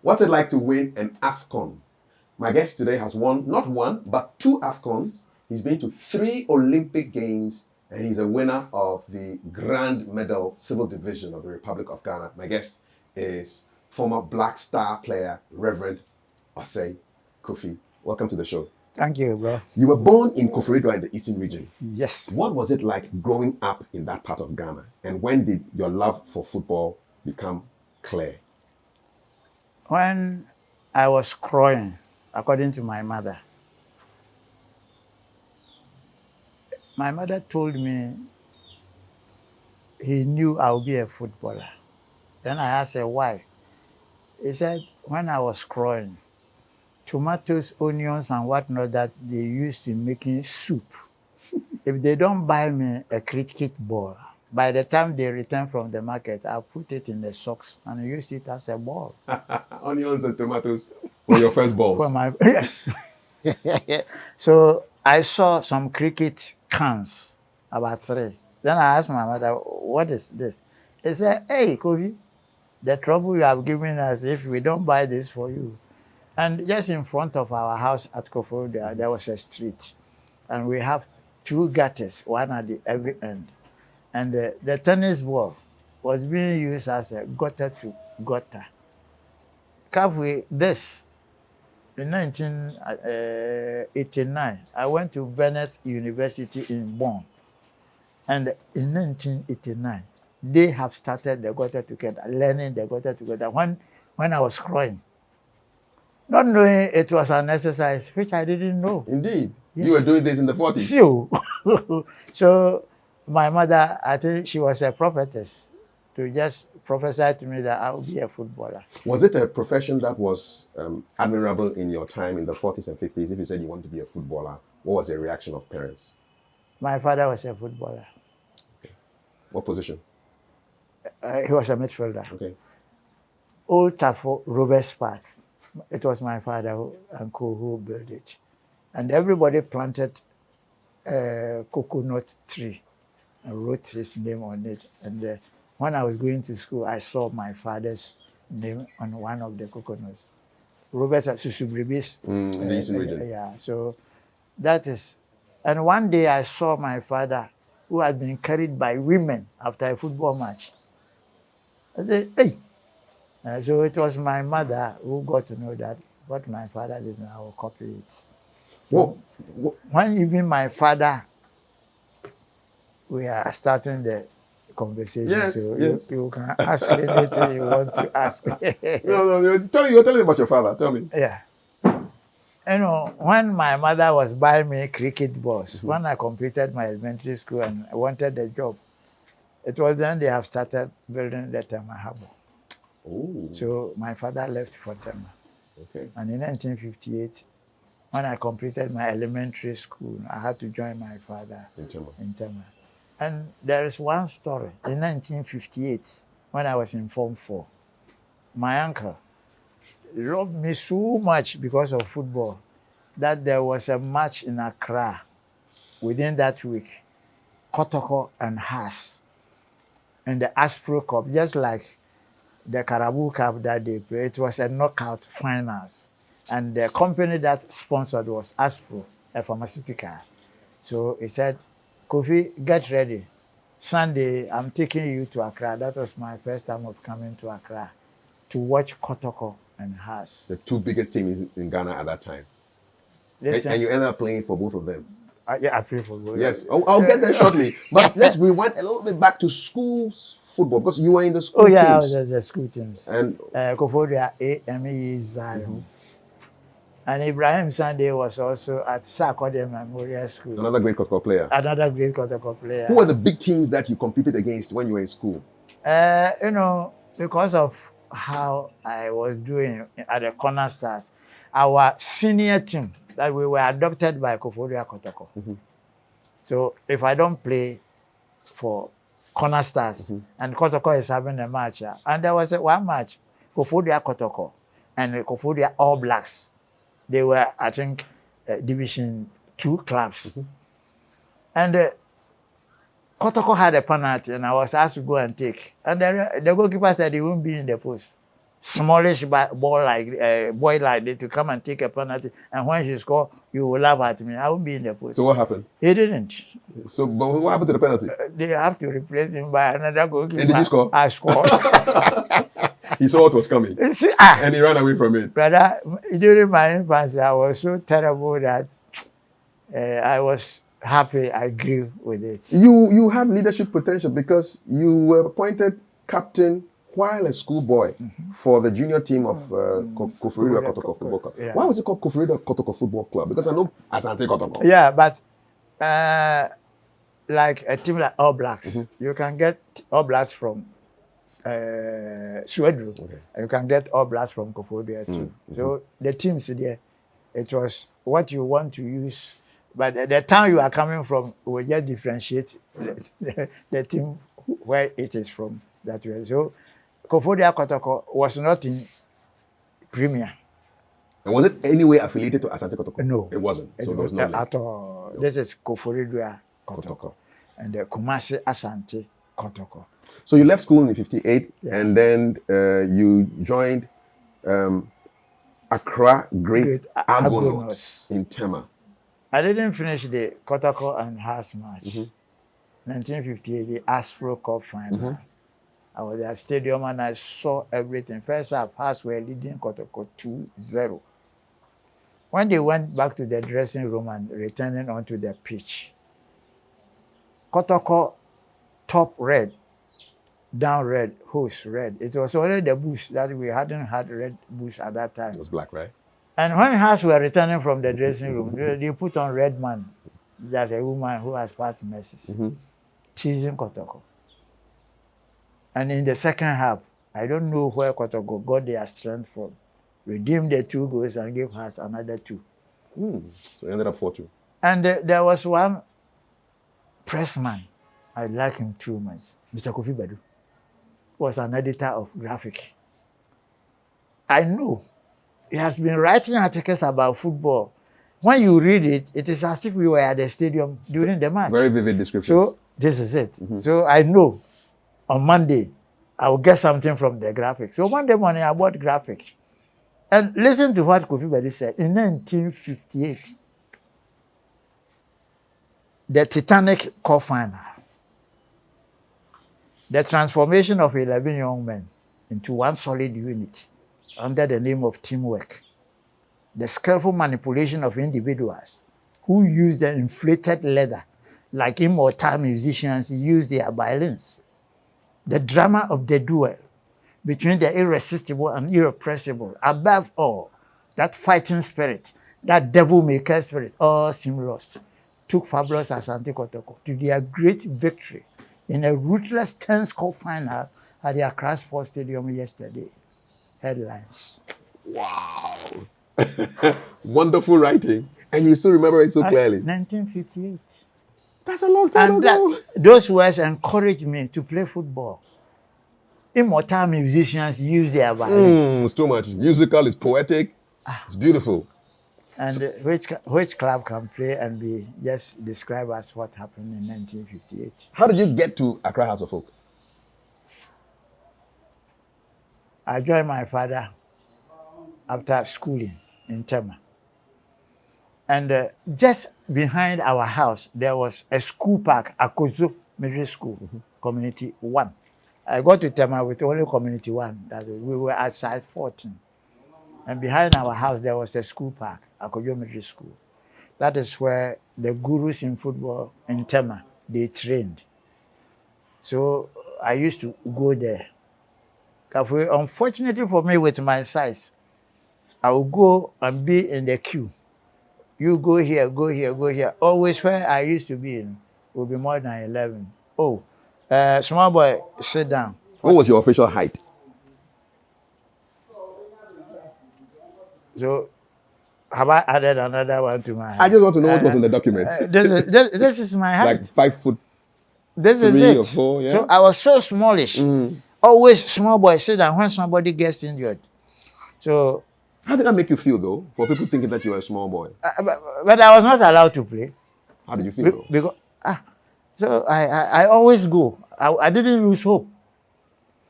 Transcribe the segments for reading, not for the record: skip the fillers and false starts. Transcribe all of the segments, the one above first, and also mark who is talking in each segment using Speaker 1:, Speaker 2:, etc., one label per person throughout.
Speaker 1: What's it like to win an AFCON? My guest today has won not one, but 2 AFCONs. He's been to 3 Olympic Games, and he's a winner of the Grand Medal Civil Division of the Republic of Ghana. My guest is former Black Star player, Reverend Osei Kofi. Welcome to the show.
Speaker 2: Thank you, bro.
Speaker 1: You were born in Kafui Dey in the Eastern region.
Speaker 2: Yes.
Speaker 1: What was it like growing up in that part of Ghana? And when did your love for football become clear?
Speaker 2: When I was crying, according to my mother told me he knew I would be a footballer. Then I asked her why. He said, when I was crying, tomatoes, onions, and whatnot that they used in making soup, if they don't buy me a cricket ball, by the time they return from the market, I'll put it in the socks and use it as a ball.
Speaker 1: Onions and tomatoes were your first balls?
Speaker 2: Yes. So I saw some cricket cans, about 3. Then I asked my mother, what is this? He said, hey, Kofi, the trouble you have given us if we don't buy this for you. And just in front of our house at Kotoko, there was a street. And we have 2 gutters, one at the every end. And the tennis ball was being used as a gutter to gutter. Kafui, this, in 1989, I went to Venice University in Bonn. And in 1989, they have started the gutter together, learning the gutter together. When I was crying, not knowing it was an exercise, which I didn't know.
Speaker 1: Indeed.
Speaker 2: Yes.
Speaker 1: You were doing this in the 40s.
Speaker 2: So my mother, I think she was a prophetess to just prophesy to me that I would be a footballer.
Speaker 1: Was it a profession that was admirable in your time in the 40s and 50s? If you said you wanted to be a footballer, what was the reaction of parents?
Speaker 2: My father was a footballer.
Speaker 1: Okay. What position?
Speaker 2: He was a midfielder.
Speaker 1: Okay.
Speaker 2: Old Trafford, Roberts Park. It was my father and co who built it. And everybody planted a coconut tree and wrote his name on it. And when I was going to school, I saw my father's name on one of the coconuts. Roberts Susubribis.
Speaker 1: The Eastern region.
Speaker 2: Yeah, so that is. And one day I saw my father, who had been carried by women after a football match. I said, hey. So it was my mother who got to know that what my father did, I will copy it. So when even my father, we are starting the conversation,
Speaker 1: yes,
Speaker 2: so
Speaker 1: yes.
Speaker 2: You can ask anything you want to ask.
Speaker 1: No, you're telling me about your father. Tell me.
Speaker 2: Yeah. You know, when my mother was buying me cricket balls, when I completed my elementary school and I wanted a job, it was then they have started building the Tema Harbour.
Speaker 1: Ooh.
Speaker 2: So my father left for Tema.
Speaker 1: Okay.
Speaker 2: And in 1958, when I completed my elementary school, I had to join my father in Tema. And there is one story. In 1958, when I was in Form 4, my uncle loved me so much because of football that there was a match in Accra within that week, Kotoko and Haas, and the Aspro Cup, just like the Carabao Cup that they played. It was a knockout finals. And the company that sponsored was Aspro, a pharmaceutical. So he said, Kofi, get ready. Sunday, I'm taking you to Accra. That was my first time of coming to Accra to watch Kotoko and Haas.
Speaker 1: The 2 biggest teams in Ghana at that time. And you ended up playing for both of them.
Speaker 2: Yeah, I played for both.
Speaker 1: Yes, I'll get there shortly. But let's rewind a little bit back to school football, because you were in the school teams.
Speaker 2: I was in the school teams.
Speaker 1: And
Speaker 2: Kofodra AME Zion. And Ibrahim Sunday was also at Sarkodie Memorial School.
Speaker 1: Another great Kotoko player.
Speaker 2: Another great Kotoko player.
Speaker 1: Who were the big teams that you competed against when you were in school?
Speaker 2: You know, because of how I was doing at the Corner Stars, our senior team, that we were adopted by Kofodia Kotoko. So if I don't play for Corner Stars and Kotoko is having a match, and there was one match, Kofodia Kotoko and Kofodia All Blacks. They were, I think, Division 2 clubs. And Kotoko had a penalty, and I was asked to go and take. And the goalkeeper said he won't be in the post. smallish boy like that to come and take a penalty. And when she score, you will laugh at me. I won't be in the post.
Speaker 1: So what happened?
Speaker 2: He didn't.
Speaker 1: So, but what happened to the penalty?
Speaker 2: They have to replace him by another goalkeeper.
Speaker 1: And did you score?
Speaker 2: I scored.
Speaker 1: He saw what was coming.
Speaker 2: See,
Speaker 1: and he ran away from it.
Speaker 2: Brother, during my infancy, I was so terrible that I was happy I grew with it.
Speaker 1: You had leadership potential because you were appointed captain while a schoolboy for the junior team of Kafui Dey Kotoko Football Club.
Speaker 2: Yeah.
Speaker 1: Why was it called Kafui Dey Kotoko Football Club? Because I know Asante Kotoko.
Speaker 2: Yeah, but like a team like All Blacks, you can get All Blacks from Swedru. Okay. You can get All Blacks from Kafui Dey too. So the teams there, it was what you want to use. But the town you are coming from will just differentiate the team where it is from that way. So Kafui Dey Kotoko was not in Premier.
Speaker 1: And was it any way affiliated to Asante Kotoko?
Speaker 2: No.
Speaker 1: It wasn't. So there was no link.
Speaker 2: At all. No. This is Kafui Dey Kotoko. And the Kumasi Asante Kotoko. So
Speaker 1: you left school in '58 and then you joined Accra Great Argonauts in Tema.
Speaker 2: I didn't finish the Kotoko and Hearts match. 1958, the Afro Cup final. I was at the stadium and I saw everything. First half, Hearts were leading Kotoko 2-0. When they went back to the dressing room and returning onto the pitch, Kotoko top red, down red, hose red. It was only the boots that we hadn't had red boots at that time.
Speaker 1: It was black, right?
Speaker 2: And when Hearts were returning from the dressing room, they put on red man, that a woman who has passed messages, teasing Kotoko. And in the second half, I don't know where Kotoko got their strength from. Redeemed the 2 goals and gave Hearts another 2.
Speaker 1: So it ended up 4-2.
Speaker 2: And there was one pressman, I like him too much, Mr. Kofi Dey, was an editor of Graphic. I know. He has been writing articles about football. When you read it, it is as if we were at the stadium during the match.
Speaker 1: Very vivid description.
Speaker 2: So this is it. So I know on Monday, I will get something from the Graphic. So Monday morning, I bought Graphic. And listen to what Kofi Dey said. In 1958, the Titanic Cup final, the transformation of 11 young men into one solid unit under the name of teamwork, the skillful manipulation of individuals who use the inflated leather like immortal musicians use their violins, the drama of the duel between the irresistible and irrepressible, above all, that fighting spirit, that devil-maker spirit, all seem lost, took fabulous Asante Kotoko to their great victory in a ruthless 10-score final at the Accra Sports Stadium yesterday. Headlines.
Speaker 1: Wow. Wonderful writing. And you still remember it so clearly.
Speaker 2: 1958.
Speaker 1: That's a long time ago.
Speaker 2: Those words encouraged me to play football. Immortal musicians use their violins.
Speaker 1: It's too much. It's musical, it's poetic, it's beautiful.
Speaker 2: And which club can play and be just described as what happened in 1958?
Speaker 1: How did you get to Accra House of Folk?
Speaker 2: I joined my father after schooling in Tema. And just behind our house, there was a school park, Akozo Middle School, Community 1. I got to Tema with only Community 1. That we were at side 14. And behind our house, there was a school park, Akojo Middle School. That is where the gurus in football in Tema, they trained. So I used to go there. Unfortunately for me, with my size, I will go and be in the queue. You go here, go here, go here. Always where I used to be in will be more than 11. Oh, small boy, sit down.
Speaker 1: What was your official height?
Speaker 2: So, have I added another one to my height?
Speaker 1: I just want to know what was in the documents.
Speaker 2: This is my height.
Speaker 1: Like 5 foot.
Speaker 2: This is
Speaker 1: 3
Speaker 2: it.
Speaker 1: or 4, yeah?
Speaker 2: So I was so smallish. Always small boy sit down when somebody gets injured. So
Speaker 1: how did that make you feel though? For people thinking that you were a small boy.
Speaker 2: But I was not allowed to play.
Speaker 1: How did you feel though?
Speaker 2: Because so I always go. I didn't lose hope.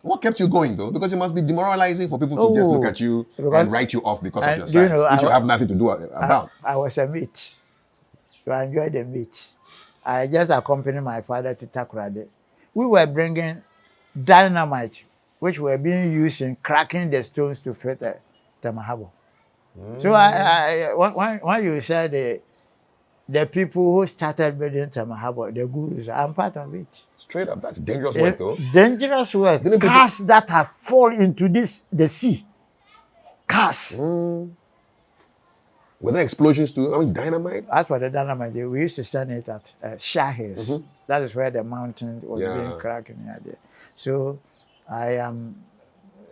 Speaker 1: What kept you going though? Because it must be demoralizing for people to just look at you and write you off because of your size, which you have nothing to do about.
Speaker 2: I was a mate, so I enjoyed the meat. I just accompanied my father to Takoradi. We were bringing dynamite, which were being used in cracking the stones to fit the Tamahabo. So when you said the people who started building Tamahabo, the gurus, I'm part of it.
Speaker 1: Straight up, that's dangerous work though.
Speaker 2: Dangerous work. Cars that have fallen into the sea. Cars.
Speaker 1: Were there explosions too? I mean, dynamite?
Speaker 2: As for the dynamite, we used to send it at Shah Hills. That is where the mountain was being cracked near there. So I am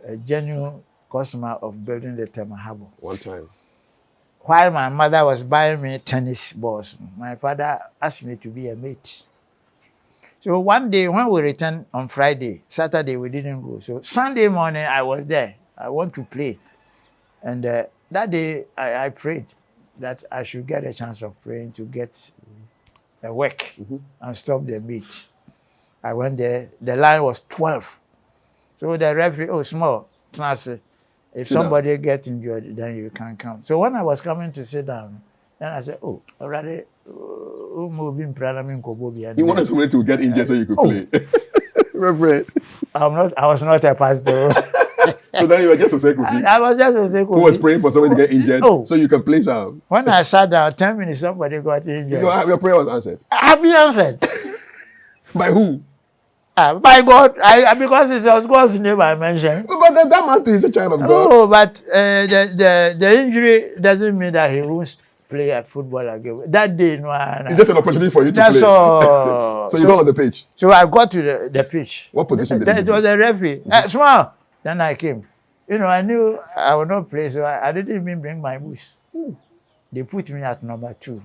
Speaker 2: a genuine customer of building the Tamahabo.
Speaker 1: One time.
Speaker 2: While my mother was buying me tennis balls, my father asked me to be a mate. So one day when we returned on Friday, Saturday we didn't go. So Sunday morning I was there. I want to play. And that day I prayed that I should get a chance of praying to get a work and stop the meet. I went there. The line was 12. So the referee, small, if somebody gets injured, then you can come. So when I was coming to sit down, then I said, already,
Speaker 1: you wanted somebody to get injured so you could play. Reverend.
Speaker 2: I was not a pastor.
Speaker 1: So then you were just Osei Kofi.
Speaker 2: I was just Osei Kofi.
Speaker 1: Who was praying for somebody to get injured so you can play some.
Speaker 2: When I sat down, 10 minutes, somebody got injured.
Speaker 1: Your prayer was answered.
Speaker 2: Have you answered?
Speaker 1: By who?
Speaker 2: By God. Because it was God's name I mentioned.
Speaker 1: But that man too is a child of God.
Speaker 2: Oh, but the injury doesn't mean that he won't play at football again. That day, no.
Speaker 1: It's just an opportunity for you to play.
Speaker 2: That's all.
Speaker 1: So you got on the pitch.
Speaker 2: So I got to the pitch.
Speaker 1: What position did you
Speaker 2: It was a referee. Small. Then I came. I knew I would not play, so I didn't even bring my boots. They put me at number 2.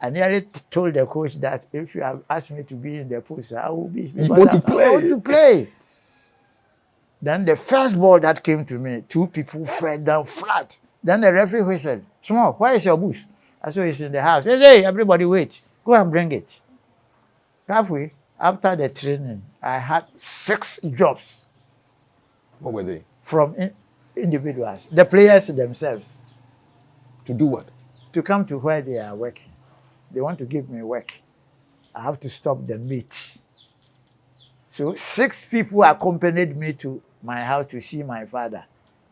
Speaker 2: I nearly told the coach that if you have asked me to be in the post, I will be.
Speaker 1: You want to play?
Speaker 2: I want to play. Then the first ball that came to me, 2 people fell down flat. Then the referee whistled, Small, where is your boots? I saw it's in the house. He said, hey, everybody wait. Go and bring it. Kafui, after the training, I had 6 jobs.
Speaker 1: What were they?
Speaker 2: From individuals, the players themselves.
Speaker 1: To do what?
Speaker 2: To come to where they are working. They want to give me work. I have to stop the meet. So 6 people accompanied me to my house to see my father.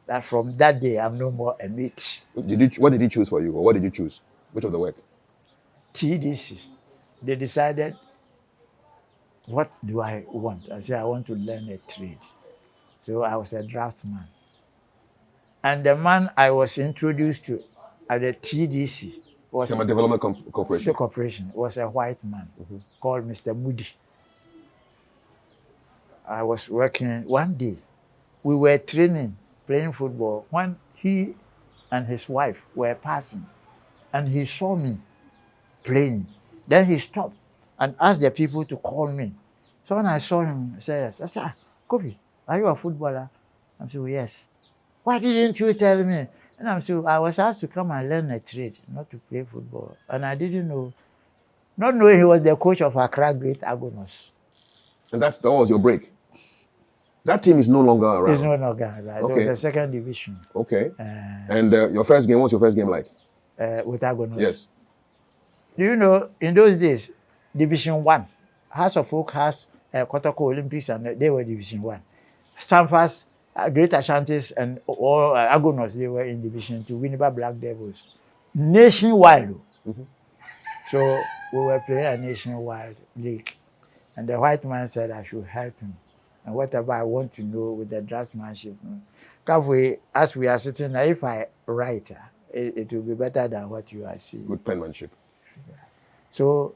Speaker 2: That from that day, I'm no more a mate.
Speaker 1: What did he choose for you? Or what did you choose? Which of the work?
Speaker 2: TDC. They decided, what do I want? I said, I want to learn a trade. So I was a draftsman. And the man I was introduced to at the TDC was
Speaker 1: Tema Development Corporation.
Speaker 2: The corporation was a white man called Mr. Moody. I was working one day. We were training, playing football, when he and his wife were passing. And he saw me playing. Then he stopped and asked the people to call me. So when I saw him, I said, yes. I said, Kofi, are you a footballer? I'm saying, yes. Why didn't you tell me? And I'm saying, I was asked to come and learn a trade, not to play football. And I didn't know. Not knowing he was the coach of Accra Great Agonos.
Speaker 1: And that was your break? That team is no longer around?
Speaker 2: It's no longer around. Okay. It was a 2nd division.
Speaker 1: Okay. And your first game, what's your first game like?
Speaker 2: With Agonos.
Speaker 1: Yes.
Speaker 2: Do you know, in those days, Division 1, House of Folk has Kotoko Olympics, and they were Division 1. Stanford's Great Ashantes and all Agonos, they were in Division 2, Winneba Black Devils. Nationwide. So we were playing a nationwide league. And the white man said I should help him. And whatever I want to know with the draftsmanship. Kafui, as we are sitting there, if I write, it will be better than what you are seeing.
Speaker 1: Good penmanship.
Speaker 2: Yeah. So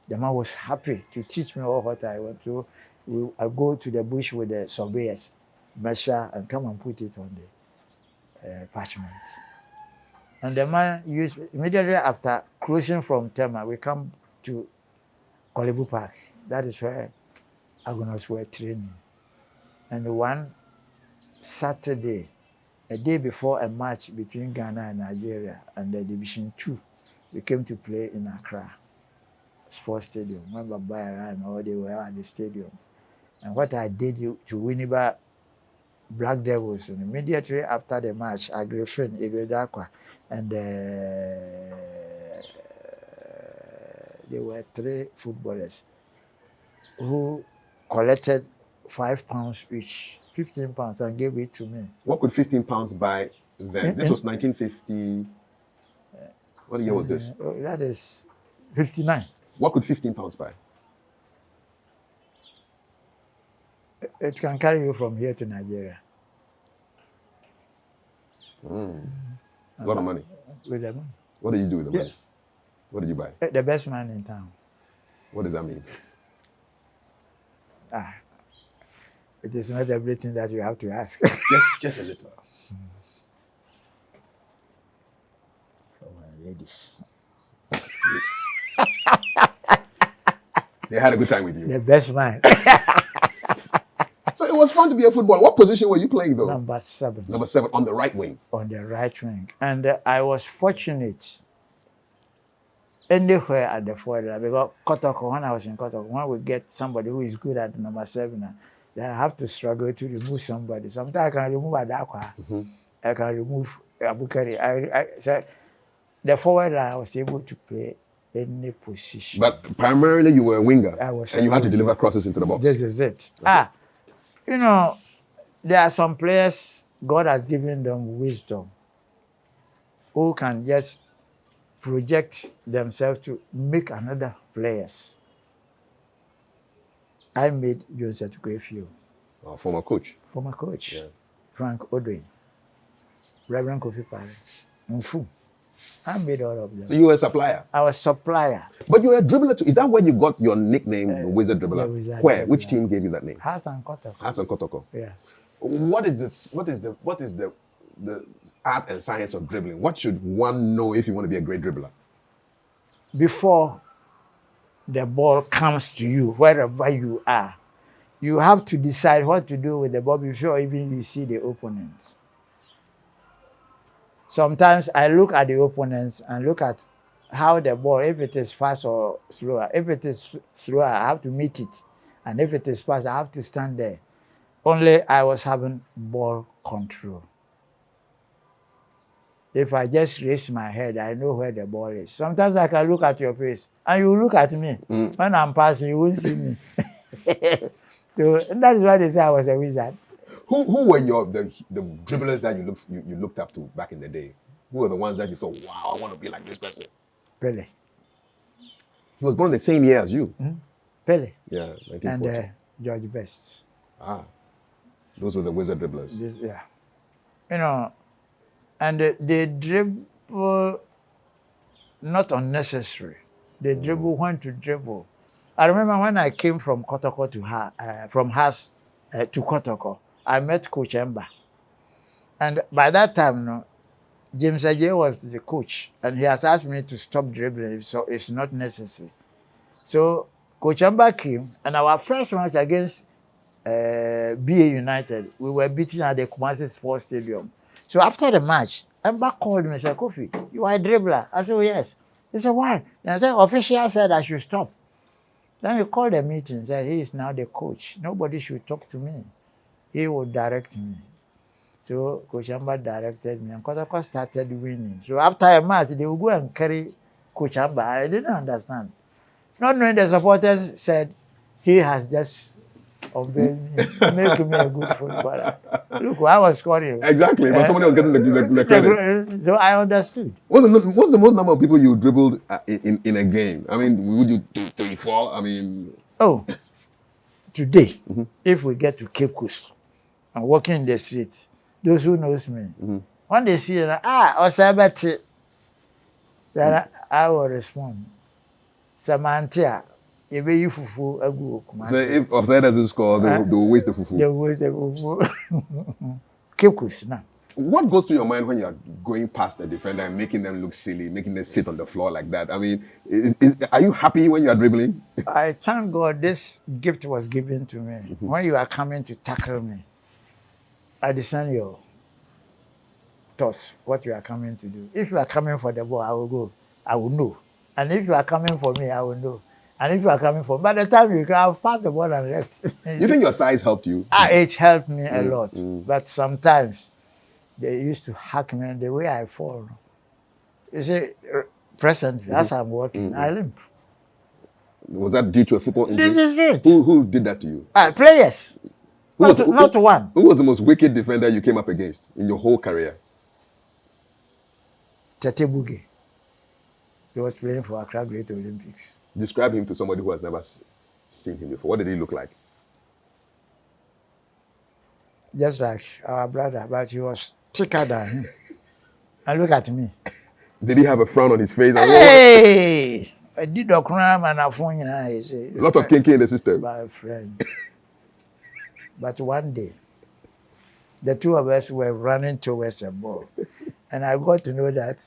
Speaker 2: the man was happy to teach me all what I want to. I go to the bush with the surveyors, measure, and come and put it on the parchment. And the man used, immediately after closing from Tema, we come to Kolebu Park. That is where Agonos were training. And one Saturday, a day before a match between Ghana and Nigeria and the Division 2, we came to play in Accra Sports Stadium. Remember Bayara and all, they were at the stadium. And what I did to Winneba Black Devils. And immediately after the match, Agrifin, Iredakwa, and there were 3 footballers who collected £5 each, £15, and gave it to me.
Speaker 1: What could £15 buy then? This was 1950. What year was this?
Speaker 2: That is 59.
Speaker 1: What could £15 buy?
Speaker 2: It can carry you from here to Nigeria.
Speaker 1: A lot of money.
Speaker 2: With the money.
Speaker 1: What did you do with the money? What did you buy?
Speaker 2: The best man in town.
Speaker 1: What does that mean?
Speaker 2: It is not everything that you have to ask.
Speaker 1: Just a little.
Speaker 2: For my ladies.
Speaker 1: They had a good time with you.
Speaker 2: The best man.
Speaker 1: So it was fun to be a footballer. What position were you playing though?
Speaker 2: Number 7.
Speaker 1: Number 7 on the right wing.
Speaker 2: On the right wing. And I was fortunate anywhere at the forward, because Kotoko, when I was in Kotoko, when we get somebody who is good at number 7, then I have to struggle to remove somebody. Sometimes I can remove Adakwa. I can remove Abukari. So the forward, I was able to play any position.
Speaker 1: But primarily you were a winger. And you had to deliver crosses into the box.
Speaker 2: This is it. You know, there are some players, God has given them wisdom, who can just project themselves to make another players. I made Osei Kofi.
Speaker 1: Former coach.
Speaker 2: Former coach. Yeah. Frank Odoi. Reverend Kofi Pare. Mfu. I made all of them.
Speaker 1: So you were a supplier?
Speaker 2: I was supplier.
Speaker 1: But you were a dribbler too. Is that where you got your nickname, the Wizard Dribbler? Where?
Speaker 2: Dribbler.
Speaker 1: Which team gave you that name?
Speaker 2: Asante Kotoko.
Speaker 1: Asante Kotoko.
Speaker 2: Yeah.
Speaker 1: What is this? What is the art and science of dribbling? What should one know if you want to be a great dribbler?
Speaker 2: Before the ball comes to you, wherever you are, you have to decide what to do with the ball before even you see the opponents. Sometimes I look at the opponents and look at how the ball, if it is fast or slower. If it is slower, I have to meet it. And if it is fast, I have to stand there. Only I was having ball control. If I just raise my head, I know where the ball is. Sometimes I can look at your face, and you look at me. When I'm passing, you won't see me. So that is why they say I was a wizard.
Speaker 1: Who were the dribblers that you looked up to back in the day? Who were the ones that you thought, wow, I want to be like this person?
Speaker 2: Pele.
Speaker 1: He was born the same year as you.
Speaker 2: Pele.
Speaker 1: Yeah, 1940.
Speaker 2: And George Best.
Speaker 1: Those were the wizard dribblers.
Speaker 2: Yeah. You know, and they dribble not unnecessary. They dribble when to dribble. I remember when I came from Kotoko to from Has to Kotoko, I met Coach Emba. And by that time, James Ajay was the coach, and he has asked me to stop dribbling, so it's not necessary. So Coach Emba came, and our first match against BA United, we were beaten at the Kumasi Sports Stadium. So after the match, Emba called me and said, Kofi, you are a dribbler. I said, oh, yes. He said, why? And I said, official said I should stop. Then he called a meeting and said, he is now the coach. Nobody should talk to me. He will direct me. So Coach Emba directed me, and Kotoko started winning. So after a match, they would go and carry Coach Emba. I didn't understand. Not knowing the supporters said, he has just obeyed me, make me a good footballer. Look, I was scoring.
Speaker 1: Exactly, but somebody was getting the credit.
Speaker 2: So I understood.
Speaker 1: What's the most number of people you dribbled in a game? I mean, would you do 3, 4? I mean...
Speaker 2: Oh, today, if we get to Cape Coast and walking in the street, those who knows me, when they see, Osei, then I will respond. Samantia, so if
Speaker 1: Osei doesn't score, they will waste the fufu.
Speaker 2: They will waste the fufu. Cape Coast now.
Speaker 1: What goes through your mind when you're going past the defender and making them look silly, making them sit on the floor like that? I mean, are you happy when you're dribbling?
Speaker 2: I thank God this gift was given to me. When you are coming to tackle me, I discern your thoughts, what you are coming to do. If you are coming for the ball, I will go. I will know. And if you are coming for me, I will know. And if you are coming from, by the time you can, I've passed the ball and left.
Speaker 1: You think your size helped you?
Speaker 2: It helped me a lot. But sometimes they used to hack me and the way I fall. You see, presently, as I'm walking, I limp.
Speaker 1: Was that due to a football injury?
Speaker 2: This is it.
Speaker 1: Who did that to you?
Speaker 2: Players. Not one.
Speaker 1: Who was the most wicked defender you came up against in your whole career?
Speaker 2: Tete Buge. He was playing for Accra Great Olympics.
Speaker 1: Describe him to somebody who has never seen him before. What did he look like?
Speaker 2: Just like our brother, but he was thicker than him. And look at me.
Speaker 1: Did he have a frown on his face?
Speaker 2: Hey! I did a crime and a phone. A
Speaker 1: lot of kinky in the system.
Speaker 2: My friend. But one day, the two of us were running towards a ball. And I got to know that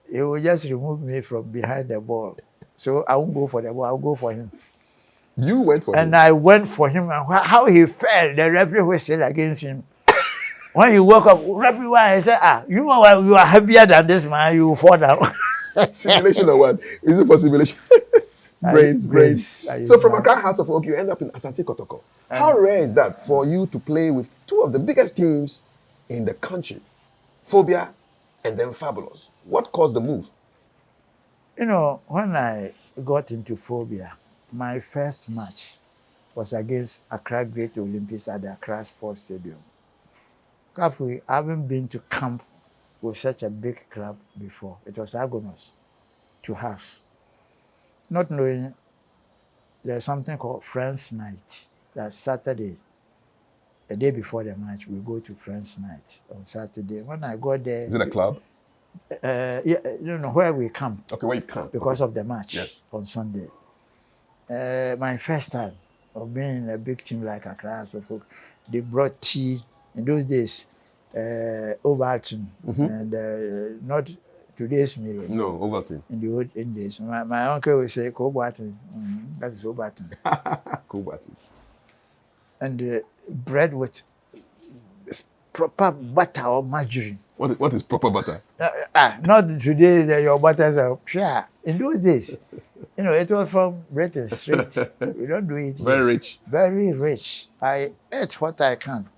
Speaker 2: he will just remove me from behind the ball. So I won't go for the ball, I'll go for him.
Speaker 1: You went for him?
Speaker 2: And I went for him, and how he fell, the referee whistled against him. When he woke up, referee, I said, you know what, you are heavier than this man, you will fall down.
Speaker 1: Simulation or what? Is it for simulation? brains. So from Accra Hearts of Oak, you end up in Asante Kotoko. How rare is that for you to play with two of the biggest teams in the country? Phobia and then Fabulous. What caused the move?
Speaker 2: You know, when I got into Phobia, my first match was against Accra Great Olympics at the Accra Sports Stadium. Kafui, I haven't been to camp with such a big club before. It was agonous to us. Not knowing there's something called Friends Night. That's Saturday. The day before the match, we go to Friends Night on Saturday. When I got there...
Speaker 1: Is it a club?
Speaker 2: Yeah, you know, where we camp.
Speaker 1: Okay, where you camp.
Speaker 2: Because of the match on Sunday. My first time of being in a big team like Accra, so they brought tea. In those days, Ovaltine, and not today's meal.
Speaker 1: No, Ovaltine.
Speaker 2: In the old days. My uncle would say, Kobaltine. That is Ovaltine.
Speaker 1: Kobaltine.
Speaker 2: And bread with proper butter or margarine.
Speaker 1: What is proper butter?
Speaker 2: Not today, your butters are sure. In those days, you know, it was from Britain straight. We don't do it.
Speaker 1: Very rich.
Speaker 2: Very rich. I ate what I can.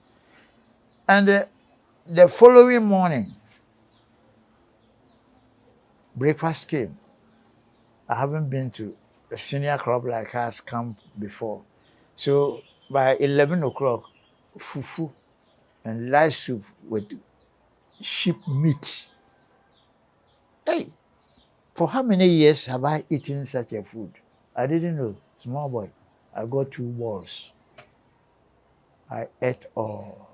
Speaker 2: And the following morning, breakfast came. I haven't been to a senior club like us camp before. So by 11 o'clock, fufu and rice soup with sheep meat. Hey, for how many years have I eaten such a food? I didn't know. Small boy. I got 2 balls. I ate all.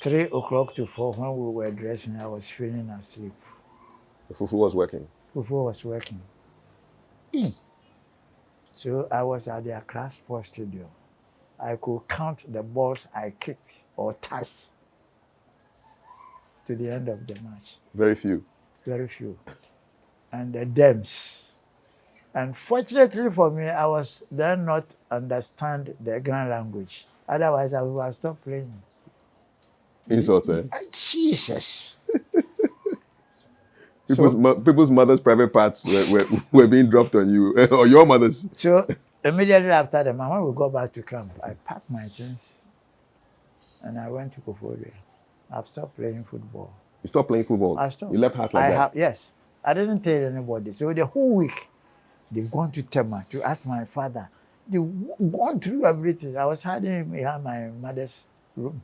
Speaker 2: 3 o'clock to 4 when we were dressing, I was feeling asleep.
Speaker 1: The fufu was working?
Speaker 2: Fufu was working. So I was at the Accra Sports Stadium. I could count the balls I kicked or touched to the end of the match.
Speaker 1: Very few.
Speaker 2: Very few. And the dams. And fortunately for me, I was then not understand the Ghana language. Otherwise, I would have stopped playing.
Speaker 1: Insults, eh?
Speaker 2: Jesus.
Speaker 1: People's mothers' private parts were being dropped on you, or your mother's.
Speaker 2: So immediately after the match, when we got back to camp, I packed my things and I went to Kafui Dey. I've stopped playing football.
Speaker 1: You stopped playing football?
Speaker 2: I stopped.
Speaker 1: You left Hearts like that?
Speaker 2: Yes. I didn't tell anybody. So the whole week, they've gone to Tema to ask my father. They've gone through everything. I was hiding behind my mother's room.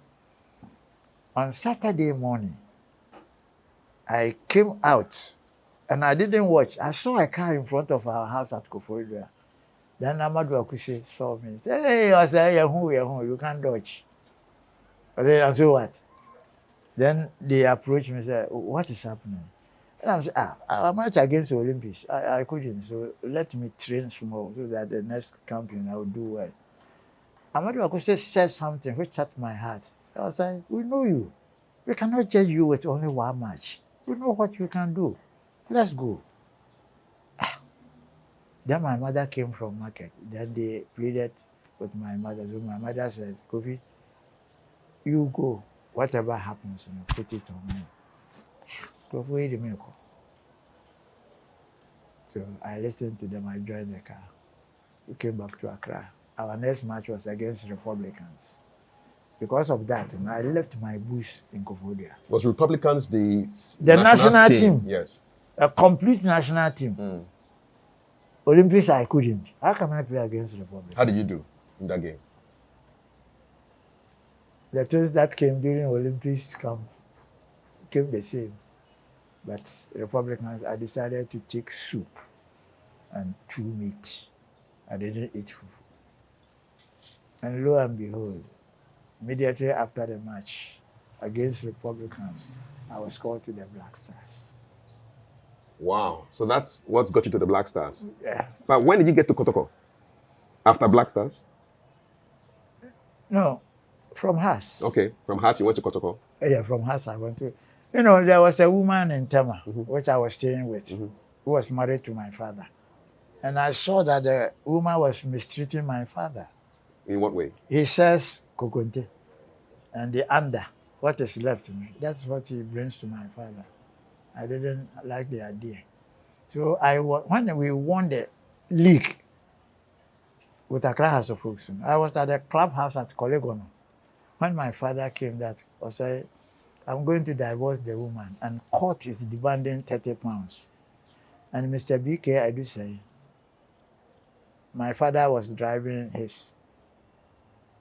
Speaker 2: On Saturday morning, I came out and I didn't watch. I saw a car in front of our house at Kafui Dey. Then Amadou Akushe saw me. He said, hey, I said, you can't dodge. I said, and so what? Then they approached me and said, what is happening? And I said, I'm match against the Olympics. I couldn't, so let me train small so that the next campaign I will do well. Amadou Akushe said something which touched my heart. I was like, we know you. We cannot judge you with only one match. We know what you can do. Let's go. Then my mother came from market. Then they pleaded with my mother. So my mother said, Kofi, you go. Whatever happens, put it on me. So I listened to them. I joined the car. we came back to Accra. Our next match was against Republicans. Because of that, I left my bush in Kafui Dey.
Speaker 1: Was Republicans the
Speaker 2: national team?
Speaker 1: Yes.
Speaker 2: A complete national team. Olympics, I couldn't. How can I play against Republicans?
Speaker 1: How did you do in that game?
Speaker 2: The things that came during Olympics came the same. But Republicans, I decided to take soup and 2 meat. I didn't eat food. And lo and behold, immediately after the match against Republicans, I was called to the Black Stars.
Speaker 1: Wow. So that's what got you to the Black Stars.
Speaker 2: Yeah.
Speaker 1: But when did you get to Kotoko? After Black Stars?
Speaker 2: No, from Haas.
Speaker 1: Okay. From Haas, you went to Kotoko?
Speaker 2: Yeah, from Haas I went to. You know, there was a woman in Tema, which I was staying with, who was married to my father. And I saw that the woman was mistreating my father.
Speaker 1: In what way?
Speaker 2: He says, Kokonte. And the under, what is left to me, that's what he brings to my father. I didn't like the idea. So when we won the league with Accra House of Folks, I was at the clubhouse at Kolegono. When my father came, that Osei, I'm going to divorce the woman, and court is demanding 30 pounds. And Mr. BK, I do say, my father was driving his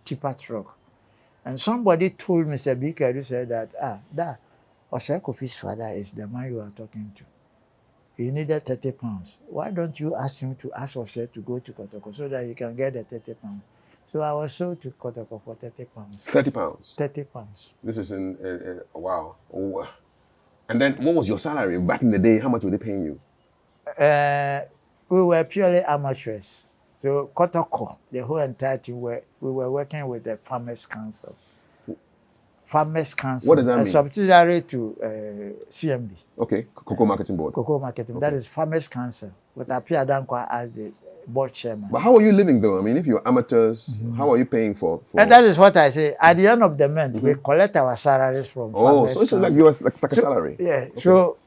Speaker 2: tipper truck. And somebody told Mr. BK, I do say that, Osei Kofi's father is the man you are talking to. He needed 30 pounds. Why don't you ask him to ask Osei to go to Kotoko so that he can get the 30 pounds? So I was sold to Kotoko for 30 pounds.
Speaker 1: 30 pounds?
Speaker 2: 30 pounds.
Speaker 1: This is wow. Oh. And then what was your salary back in the day? How much were they paying you?
Speaker 2: We were purely amateurs. So Kotoko, the whole entire team, we were working with the Farmers Council. Farmers Council.
Speaker 1: What does that mean?
Speaker 2: A subsidiary to CMB.
Speaker 1: Okay, Cocoa Marketing Board.
Speaker 2: Cocoa Marketing. Okay. That is Farmers Council, with Apia Dankwa as the board chairman.
Speaker 1: But how are you living though? I mean, if you're amateurs, how are you paying for?
Speaker 2: And that is what I say. At the end of the month, we collect our salaries from Farmers
Speaker 1: so it's like yours, like a salary.
Speaker 2: Yeah. Okay. So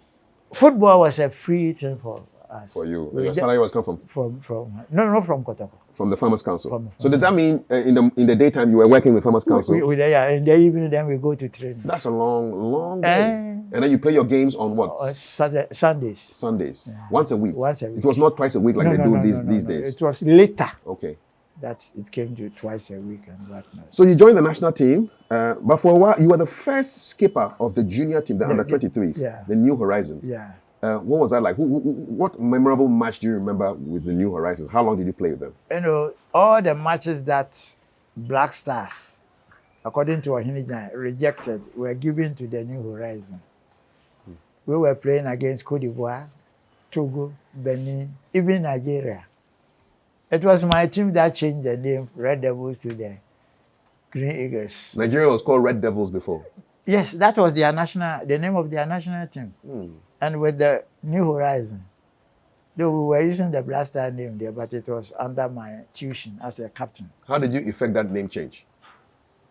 Speaker 2: football was a free thing for us.
Speaker 1: For you. Your salary was come from
Speaker 2: not from Kotoko.
Speaker 1: From the Farmers Council. So does that mean in the daytime you were working with Farmers Council?
Speaker 2: Yeah, in the evening then we go to training.
Speaker 1: That's a long day. And then you play your games on what?
Speaker 2: Sundays.
Speaker 1: Sundays. Yeah. Once a week.
Speaker 2: Once a week.
Speaker 1: It was not twice a week like they do these days.
Speaker 2: It was later.
Speaker 1: Okay.
Speaker 2: That it came to twice a week and whatnot.
Speaker 1: So you joined the national team, but for a while you were the first skipper of the junior team, the under 23s, the New Horizons.
Speaker 2: Yeah.
Speaker 1: What was that like? What memorable match do you remember with the New Horizons? How long did you play with them?
Speaker 2: You know, all the matches that Black Stars, according to Ohinija, rejected, were given to the New Horizon. We were playing against Cote d'Ivoire, Togo, Benin, even Nigeria. It was my team that changed the name Red Devils to the Green Eagles.
Speaker 1: Nigeria was called Red Devils before?
Speaker 2: Yes, that was the name of their national team. And with the New Horizon, though we were using the Blaster name there, but it was under my tuition as a captain.
Speaker 1: How did you effect that name change?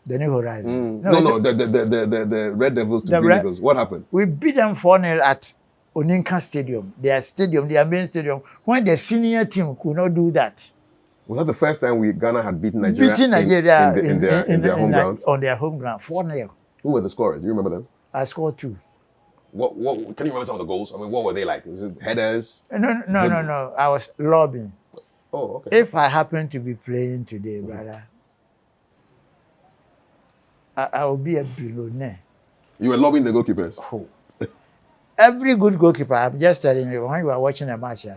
Speaker 2: The New Horizon.
Speaker 1: The Red Devils to Green Eagles. What happened?
Speaker 2: We beat them 4-0 at Oninka Stadium, their main stadium, when the senior team could not do that.
Speaker 1: Was that the first time Ghana had beaten Nigeria? In their home ground?
Speaker 2: On their home ground, 4-0.
Speaker 1: Who were the scorers? Do you remember them?
Speaker 2: I scored 2.
Speaker 1: What can you remember some of the goals? I mean, what were they like? Was it headers?
Speaker 2: No. I was lobbing.
Speaker 1: Oh, okay.
Speaker 2: If I happen to be playing today, brother, I will be a billionaire.
Speaker 1: You were lobbing the goalkeepers?
Speaker 2: Oh. Every good goalkeeper, I'm just telling you, when you are watching a match,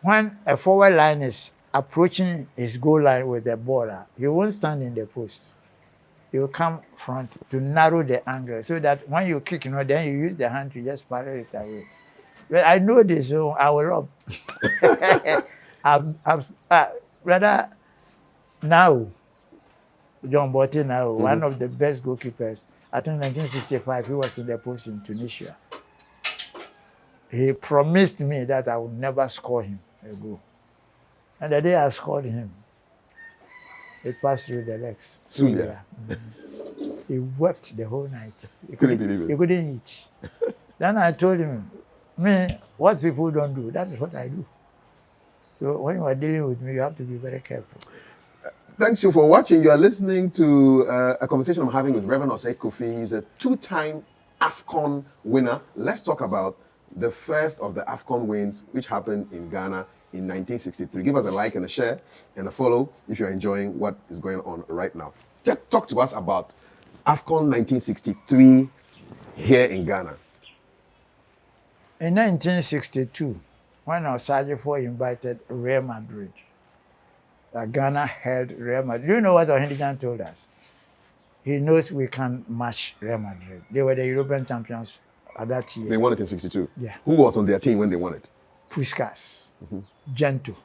Speaker 2: when a forward line is approaching his goal line with the ball, he won't stand in the post. He will come front to narrow the angle so that when you kick, then you use the hand to just parry it away. Well, I know this, so I will lob. Brother, now, John Botte now, one of the best goalkeepers, I think 1965, he was in the post in Tunisia. He promised me that I would never score him a goal. And the day I scored him, it passed through the legs. He wept the whole night. He couldn't believe it. He couldn't eat. Then I told him, what people don't do, that is what I do. So when you are dealing with me, you have to be very careful.
Speaker 1: Thanks you for watching. You are listening to a conversation I'm having with Reverend Osei Kofi. He's a 2-time AFCON winner. Let's talk about the first of the AFCON wins, which happened in Ghana in 1963. Give us a like and a share and a follow if you're enjoying what is going on right now. Talk to us about AFCON 1963 here in Ghana.
Speaker 2: In 1962, when Osei Kofi invited Real Madrid, Ghana held Real Madrid. Do you know what Ohindijan told us? He knows we can match Real Madrid. They were the European champions at that year.
Speaker 1: They won it in 62?
Speaker 2: Yeah.
Speaker 1: Who was on their team when they won it?
Speaker 2: Puskas, Gento,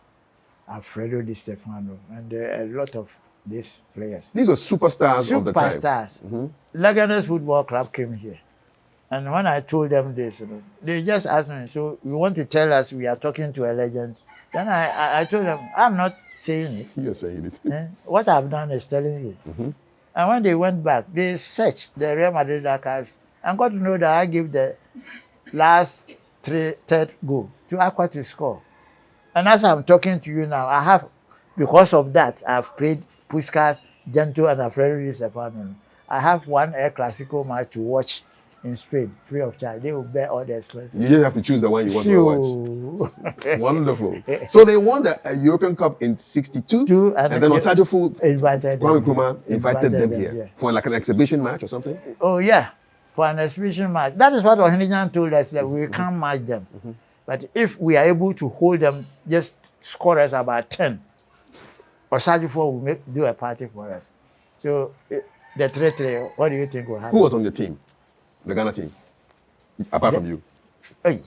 Speaker 2: Alfredo Di Stefano, and a lot of these players.
Speaker 1: These were superstars of the time.
Speaker 2: Superstars. Leganes Football Club came here. And when I told them this, they just asked me, so you want to tell us we are talking to a legend? Then I told them, I'm not saying it.
Speaker 1: You're saying it.
Speaker 2: What I've done is telling you. And when they went back, they searched the Real Madrid archives and got to know that I gave the last third goal to Aqua to score. And as I'm talking to you now, I have, because of that, I've played Puskas, Gento, and Alfredo Di Stefano. I have one El Clasico match to watch in Spain, free of charge. They will bear all the expenses.
Speaker 1: You just have to choose the one you want to watch. Wonderful. So they won the European Cup in 62, and then Osei Kofi invited them here for like an exhibition match or something?
Speaker 2: Oh, yeah, for an exhibition match. That is what Ohindijan told us, that we can't match them. But if we are able to hold them, just score us about 10, Osei Kofi will do a party for us. So the 3-3, what do you think will happen?
Speaker 1: Who was on the team? The Ghana team, apart from you?
Speaker 2: Hey.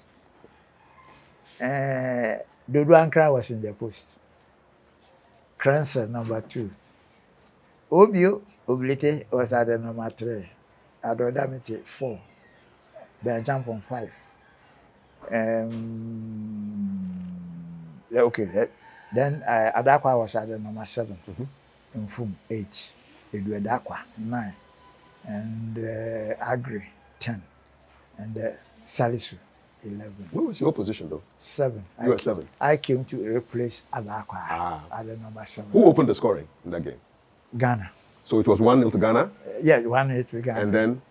Speaker 2: Dodo Ankara was in the post. Cranston, number 2. Obio Oblite was at the number 3. Adodamiti, 4. Benjamin, 5. Okay, then Adakwa was at the number 7. Infum, 8. Edu Adakwa, 9. And Agri, 10, and Salisu, 11.
Speaker 1: What was your position though?
Speaker 2: 7.
Speaker 1: You were 7.
Speaker 2: I came to replace Adakwa at the number 7.
Speaker 1: Who opened the scoring in that game?
Speaker 2: Ghana.
Speaker 1: So it was 1-0 to Ghana?
Speaker 2: Yeah, 1-0 to Ghana.
Speaker 1: And then?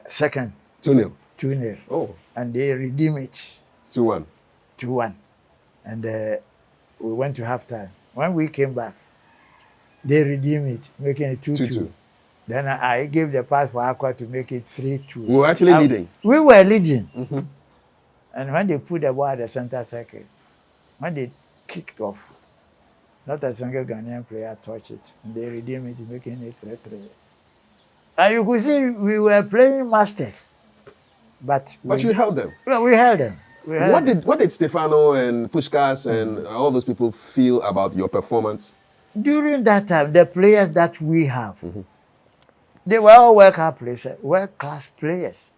Speaker 2: Second.
Speaker 1: 2-0.
Speaker 2: 2-0.
Speaker 1: Oh.
Speaker 2: And they redeemed it.
Speaker 1: 2-1.
Speaker 2: 2-1. And we went to halftime. When we came back, they redeemed it, making it 2-2. Then I gave the pass for Aqua to make it 3-2.
Speaker 1: We were actually leading?
Speaker 2: We were leading. And when they put the ball at the center circle, when they kicked off, not a single Ghanaian player touched it. And they redeemed it, making it 3-3. And you could see we were playing masters. But
Speaker 1: you held them?
Speaker 2: Well, we held them.
Speaker 1: What did Stefano and Puskas and all those people feel about your performance?
Speaker 2: During that time, the players that we have, they were all world-class players.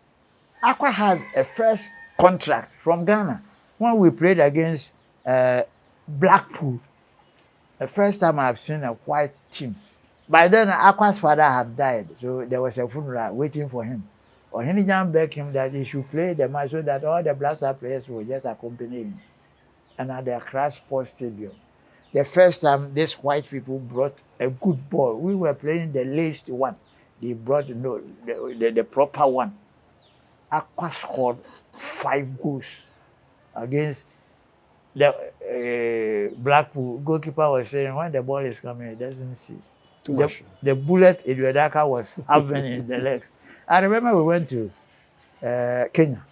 Speaker 2: Aqua had a first contract from Ghana when we played against Blackpool. The first time I've seen a white team. By then, Aqua's father had died, so there was a funeral waiting for him. Ohindijan begged him that he should play the match so that all the Black Star players will just accompany him. And at the Accra Sports Stadium, the first time these white people brought a good ball, we were playing the laced one. They brought the proper one. Aqua scored 5 goals against the Blackpool. Goalkeeper was saying when the ball is coming, he doesn't see.
Speaker 1: Too much.
Speaker 2: The bullet Eduadaka was having in the legs. I remember we went to Kenya,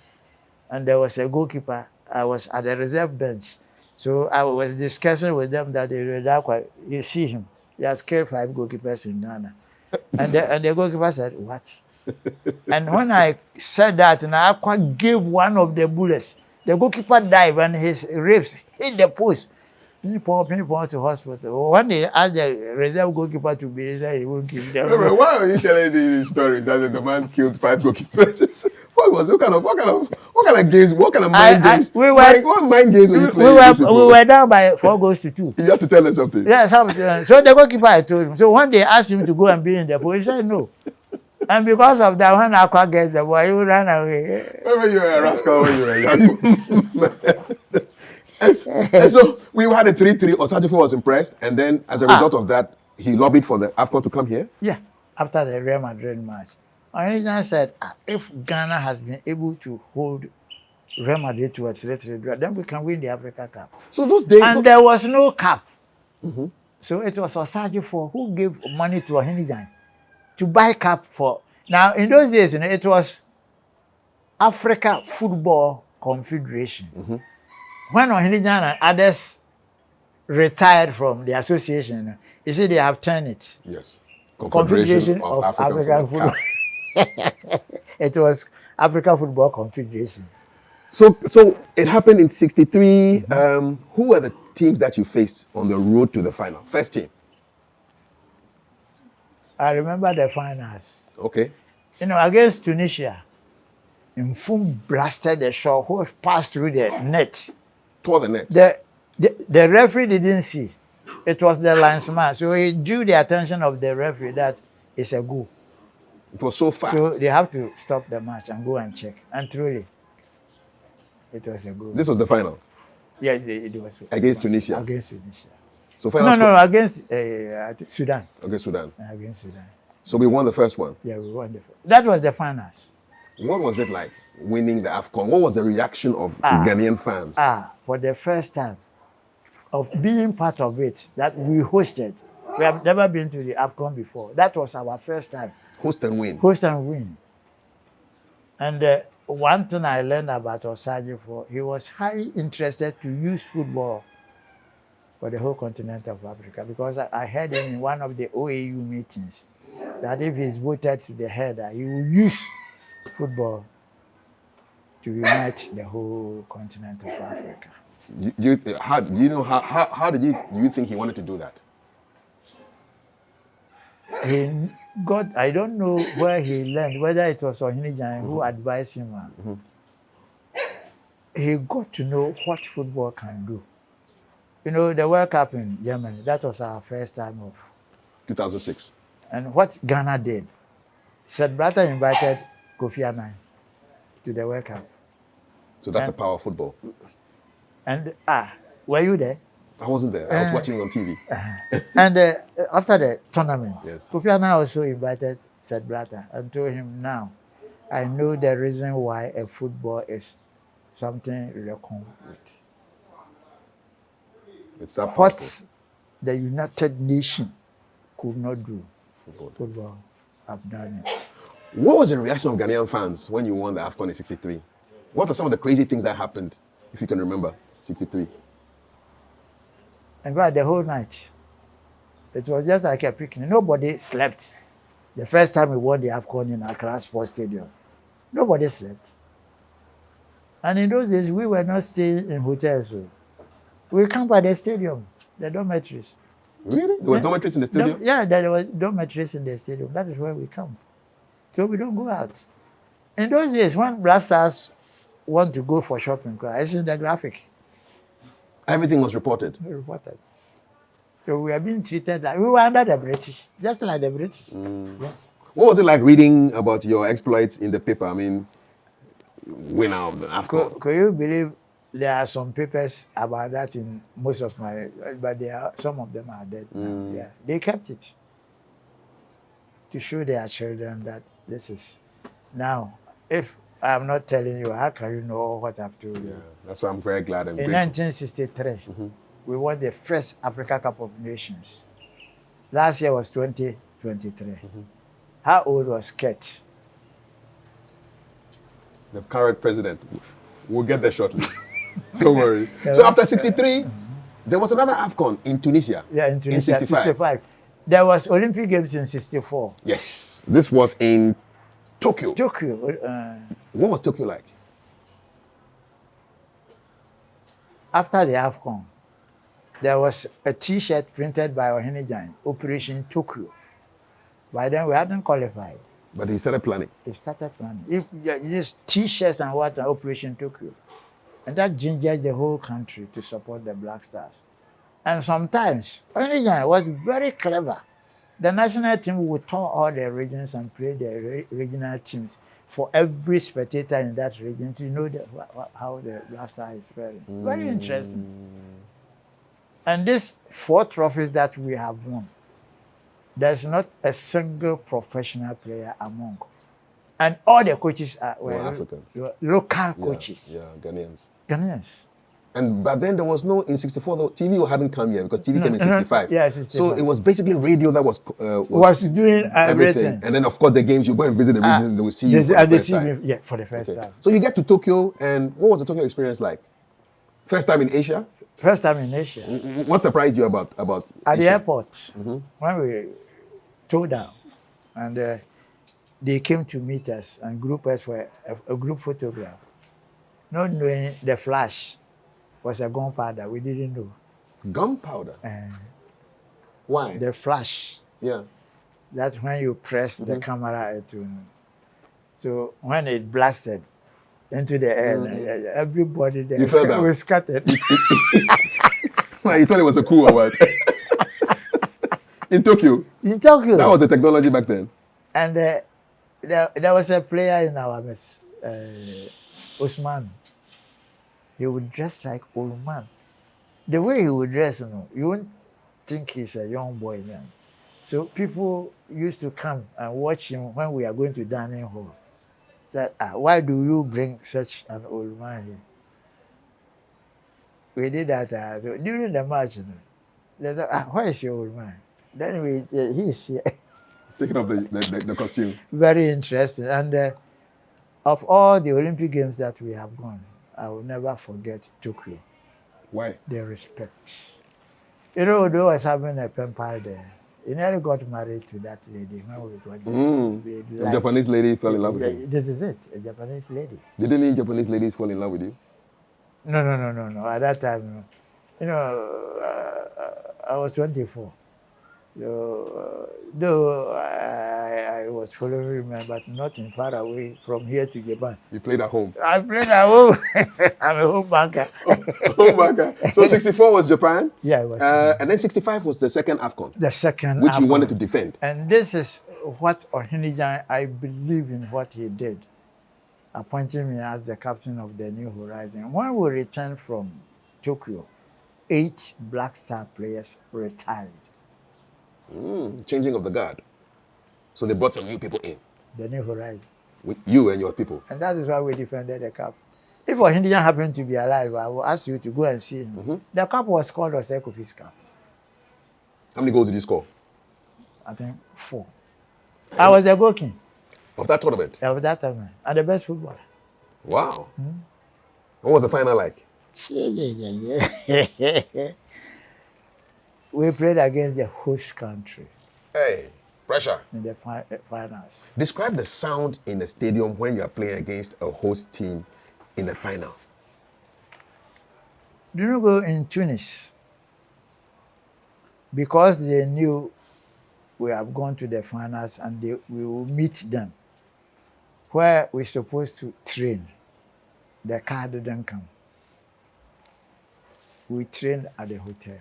Speaker 2: and there was a goalkeeper. I was at the reserve bench. So I was discussing with them that Eduadaka, you see him, he has killed 5 goalkeepers in Ghana. And the goalkeeper said, what? And when I said that, and I gave one of the bullets, the goalkeeper dived and his ribs hit the post. People to hospital. When they asked the reserve goalkeeper to be there, he won't give them.
Speaker 1: Why are you telling these stories that the man killed 5 goalkeepers? What kind of games? What kind of mind games? What mind games were you playing?
Speaker 2: We were down by 4 goals to 2.
Speaker 1: You have to tell us something.
Speaker 2: Yeah, something. So the goalkeeper, I told him. So when they asked him to go and be in the post, he said no. And because of that, when Aqua gets the ball, he ran away.
Speaker 1: Remember you were a rascal when you were young. And so we had a 3-3. Osei was impressed, and then as a result of that, he lobbied for the AFCON to come here.
Speaker 2: Yeah, after the Real Madrid match, Onyejan said, if Ghana has been able to hold Real Madrid to a 3-3 draw, then we can win the Africa Cup.
Speaker 1: So those days,
Speaker 2: and there was no cup. So it was Osei who gave money to Onyejan to buy cup for. Now in those days, it was Africa Football Confederation. When Onyejan and others retired from the association, you see they have turned it.
Speaker 1: Yes.
Speaker 2: Confederation of African Football. It was Africa Football Confederation.
Speaker 1: So it happened in '63. Who were the teams that you faced on the road to the final? First team.
Speaker 2: I remember the finals.
Speaker 1: Okay.
Speaker 2: Against Tunisia, Mfum blasted the shot, who passed through the net.
Speaker 1: Tore the net.
Speaker 2: The referee didn't see. It was the linesman. So he drew the attention of the referee that it's a goal.
Speaker 1: It was so fast.
Speaker 2: So they have to stop the match and go and check. And truly, it was a goal.
Speaker 1: This was the final?
Speaker 2: Yeah, it was.
Speaker 1: Against Tunisia?
Speaker 2: Against Tunisia.
Speaker 1: So final
Speaker 2: No, against Sudan.
Speaker 1: Against Sudan.
Speaker 2: Against Sudan.
Speaker 1: So we won the first one?
Speaker 2: Yeah, we won the first. That was the finals.
Speaker 1: What was it like winning the AFCON? What was the reaction of Ghanaian fans?
Speaker 2: For the first time of being part of it, that we hosted. We have never been to the AFCON before. That was our first time.
Speaker 1: Host and win.
Speaker 2: Host and win. And one thing I learned about Osei, he was highly interested to use football for the whole continent of Africa, because I heard him in one of the OAU meetings that if he's voted to the head, he will use football to unite the whole continent of Africa.
Speaker 1: How did you think he wanted to do that?
Speaker 2: I don't know where he learned, whether it was Onyejan who advised him. He got to know what football can do. The World Cup in Germany, that was our first time of
Speaker 1: 2006.
Speaker 2: And what Ghana did, Seth Blatter invited Kofi Dey to the World Cup.
Speaker 1: So that's a power of football.
Speaker 2: And were you there?
Speaker 1: I wasn't there. I was watching it on TV.
Speaker 2: And after the tournament,
Speaker 1: yes,
Speaker 2: Kofi Dey also invited Seth Blatter and told him, now, I know the reason why a football is something you reckon with.
Speaker 1: It's that
Speaker 2: what the United Nations could not do, football have done it.
Speaker 1: What was the reaction of Ghanaian fans when you won the AFCON in '63? What are some of the crazy things that happened, if you can remember, '63?
Speaker 2: In fact, the whole night, it was just like a picnic. Nobody slept. The first time we won the AFCON in Accra Sports Stadium, nobody slept. And in those days, we were not staying in hotels. So we camped by the stadium, the dormitories.
Speaker 1: Really? There were dormitories in the stadium?
Speaker 2: Yeah, there were dormitories in the stadium. That is where we camp. So we don't go out. In those days, when Black Stars want to go for shopping, it's in the graphic.
Speaker 1: Everything was reported?
Speaker 2: Reported. So we are being treated like we were under the British, just like the British. Yes.
Speaker 1: What was it like reading about your exploits in the paper? I mean, winner of the AFCON.
Speaker 2: Could you believe there are some papers about that in most of my, but some of them are dead now. Yeah, they kept it to show their children that this is. Now, if I'm not telling you, how can you know what I've told you?
Speaker 1: Yeah, that's why I'm very glad and
Speaker 2: in
Speaker 1: grateful.
Speaker 2: 1963, we won the first Africa Cup of Nations. Last year was 2023. How old was Kate?
Speaker 1: The current president. We'll get there shortly. Don't worry. So after '63, there was another AFCON in Tunisia.
Speaker 2: Yeah, in Tunisia, in 65. There was Olympic Games in '64.
Speaker 1: Yes. This was in Tokyo.
Speaker 2: Tokyo.
Speaker 1: What was Tokyo like?
Speaker 2: After the AFCON, there was a T-shirt printed by Onyejan, Operation Tokyo. By then, we hadn't qualified.
Speaker 1: But he started planning.
Speaker 2: He started planning. If these T-shirts and what, Operation Tokyo. And that gingered the whole country to support the Black Stars. And sometimes, Onyejan was very clever. The national team would tour all the regions and play the regional teams. for every spectator in that region to know how the Black Star is faring. Very interesting. And these 4 trophies that we have won, there's not a single professional player among. And all the coaches were
Speaker 1: Africans.
Speaker 2: Local coaches.
Speaker 1: Yeah, Ghanaians.
Speaker 2: Ghanaians.
Speaker 1: And but then there was no, in 64, though, TV hadn't come yet because TV came in 65.
Speaker 2: Yeah, 65.
Speaker 1: So it was basically radio that was
Speaker 2: doing everything.
Speaker 1: And then, of course, the games, you go and visit the region, they will see you for the first time.
Speaker 2: Yeah, for the first time.
Speaker 1: So you get to Tokyo, and what was the Tokyo experience like? First time in Asia?
Speaker 2: First time in Asia.
Speaker 1: What surprised you about
Speaker 2: At
Speaker 1: Asia?
Speaker 2: the airport, when we toured down, and they came to meet us and group us for a group photograph. Not knowing the flash was a gunpowder. We didn't know.
Speaker 1: Gunpowder? Why?
Speaker 2: The flash.
Speaker 1: Yeah.
Speaker 2: That's when you press the camera. So when it blasted into the air, everybody there was scattered.
Speaker 1: Well, you thought it was a coup or what? In Tokyo?
Speaker 2: In Tokyo.
Speaker 1: That was the technology back then.
Speaker 2: And there was a player in our mess, Osman. He would dress like old man. The way he would dress, you wouldn't think he's a young boy then. So people used to come and watch him when we are going to dining hall. Said, why do you bring such an old man here? We did that during the match. They said, where is your old man? Then he's here.
Speaker 1: Taking off the costume.
Speaker 2: Very interesting. And of all the Olympic Games that we have gone, I will never forget Tokyo.
Speaker 1: Why?
Speaker 2: The respect. Though I was having a pen pal there, he never got married to that lady when we got there.
Speaker 1: A Japanese lady fell in love with you?
Speaker 2: This is it, a Japanese lady.
Speaker 1: Did any Japanese ladies fall in love with you?
Speaker 2: No. At that time, I was 24. So, though I was following him, but not in far away from here to Japan.
Speaker 1: You played at home?
Speaker 2: I played at home. I'm a home banker.
Speaker 1: Home banker. So 64 was Japan?
Speaker 2: Yeah, it was.
Speaker 1: And then 65 was the second AFCON?
Speaker 2: The second
Speaker 1: which
Speaker 2: AFCON.
Speaker 1: You wanted to defend?
Speaker 2: And this is what Ohinijan, I believe in what he did, appointing me as the captain of the New Horizon. When we returned from Tokyo, 8 Black Star players retired.
Speaker 1: Changing of the guard. So they brought some new people in.
Speaker 2: The New Horizon.
Speaker 1: With you and your people.
Speaker 2: And that is why we defended the cup. If Ohinijan happened to be alive, I will ask you to go and see him. The cup was called Osei Kofi's cup.
Speaker 1: How many goals did you score?
Speaker 2: I think 4. I was the goal king.
Speaker 1: Of that tournament?
Speaker 2: Yeah, of that tournament. And the best footballer.
Speaker 1: Wow. What was the final like?
Speaker 2: Yeah. We played against the host country.
Speaker 1: Hey, pressure.
Speaker 2: In the finals.
Speaker 1: Describe the sound in the stadium when you are playing against a host team in the final.
Speaker 2: Do you go in Tunis? Because they knew we have gone to the finals and we will meet them. Where we're supposed to train, the car didn't come. We trained at the hotel,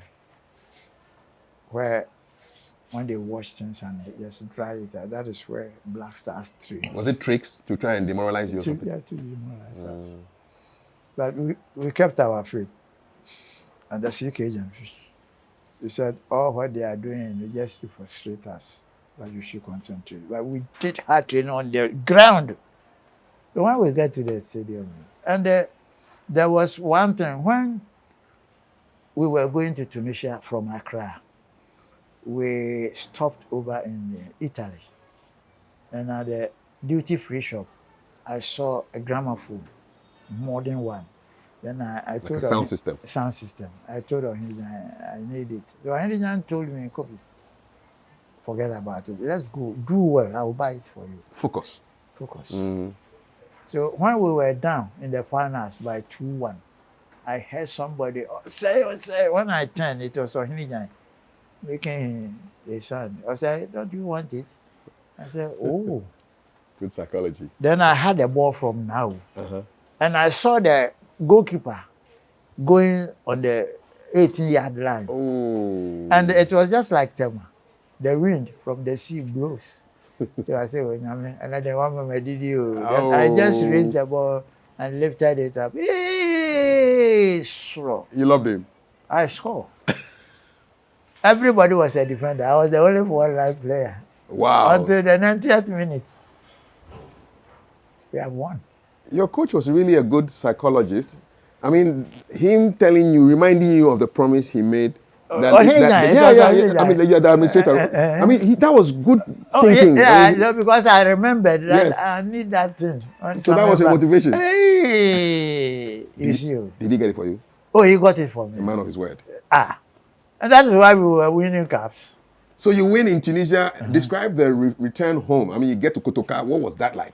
Speaker 2: where when they wash things and they just dry it, that is where Black Stars train.
Speaker 1: Was it tricks to try and demoralize you or something?
Speaker 2: Yeah, to demoralize us. But we kept our faith. And the Sikh agent, he said, what they are doing is just to frustrate us, but you should concentrate. But we did hard training on the ground. So when we get to the stadium, and there was one thing, when we were going to Tunisia from Accra, we stopped over in Italy. And at the duty-free shop, I saw a gramophone, modern one. Then I told
Speaker 1: a sound system.
Speaker 2: Sound system. I told him I need it. So Ohinijan told me, Kofi, forget about it. Let's go. Do well. I will buy it for you.
Speaker 1: Focus.
Speaker 2: So when we were down in the finals by 2-1, I heard somebody say, when I turned, it was Ohinijan making a sound. I said, don't you want it? I said, oh.
Speaker 1: Good psychology.
Speaker 2: Then I had the ball from now. And I saw the goalkeeper going on the 18-yard line. And it was just like Tema. The wind from the sea blows. So I said, and then one moment I did you. Then I just raised the ball and lifted it up. Hey, slow.
Speaker 1: You loved him.
Speaker 2: I scored. Everybody was a defender. I was the only one-line player.
Speaker 1: Wow.
Speaker 2: Until the 90th minute, we have won.
Speaker 1: Your coach was really a good psychologist. I mean, him telling you, reminding you of the promise he made. I mean, the administrator. I mean, that was good thinking.
Speaker 2: Yeah, because I remembered that I need that thing.
Speaker 1: So that was your motivation.
Speaker 2: Hey, you see.
Speaker 1: Did he get it for you?
Speaker 2: Oh, he got it for me.
Speaker 1: A man of his word.
Speaker 2: And that is why we were winning cups.
Speaker 1: So you win in Tunisia. Describe the return home. I mean, you get to Kotoko. What was that like?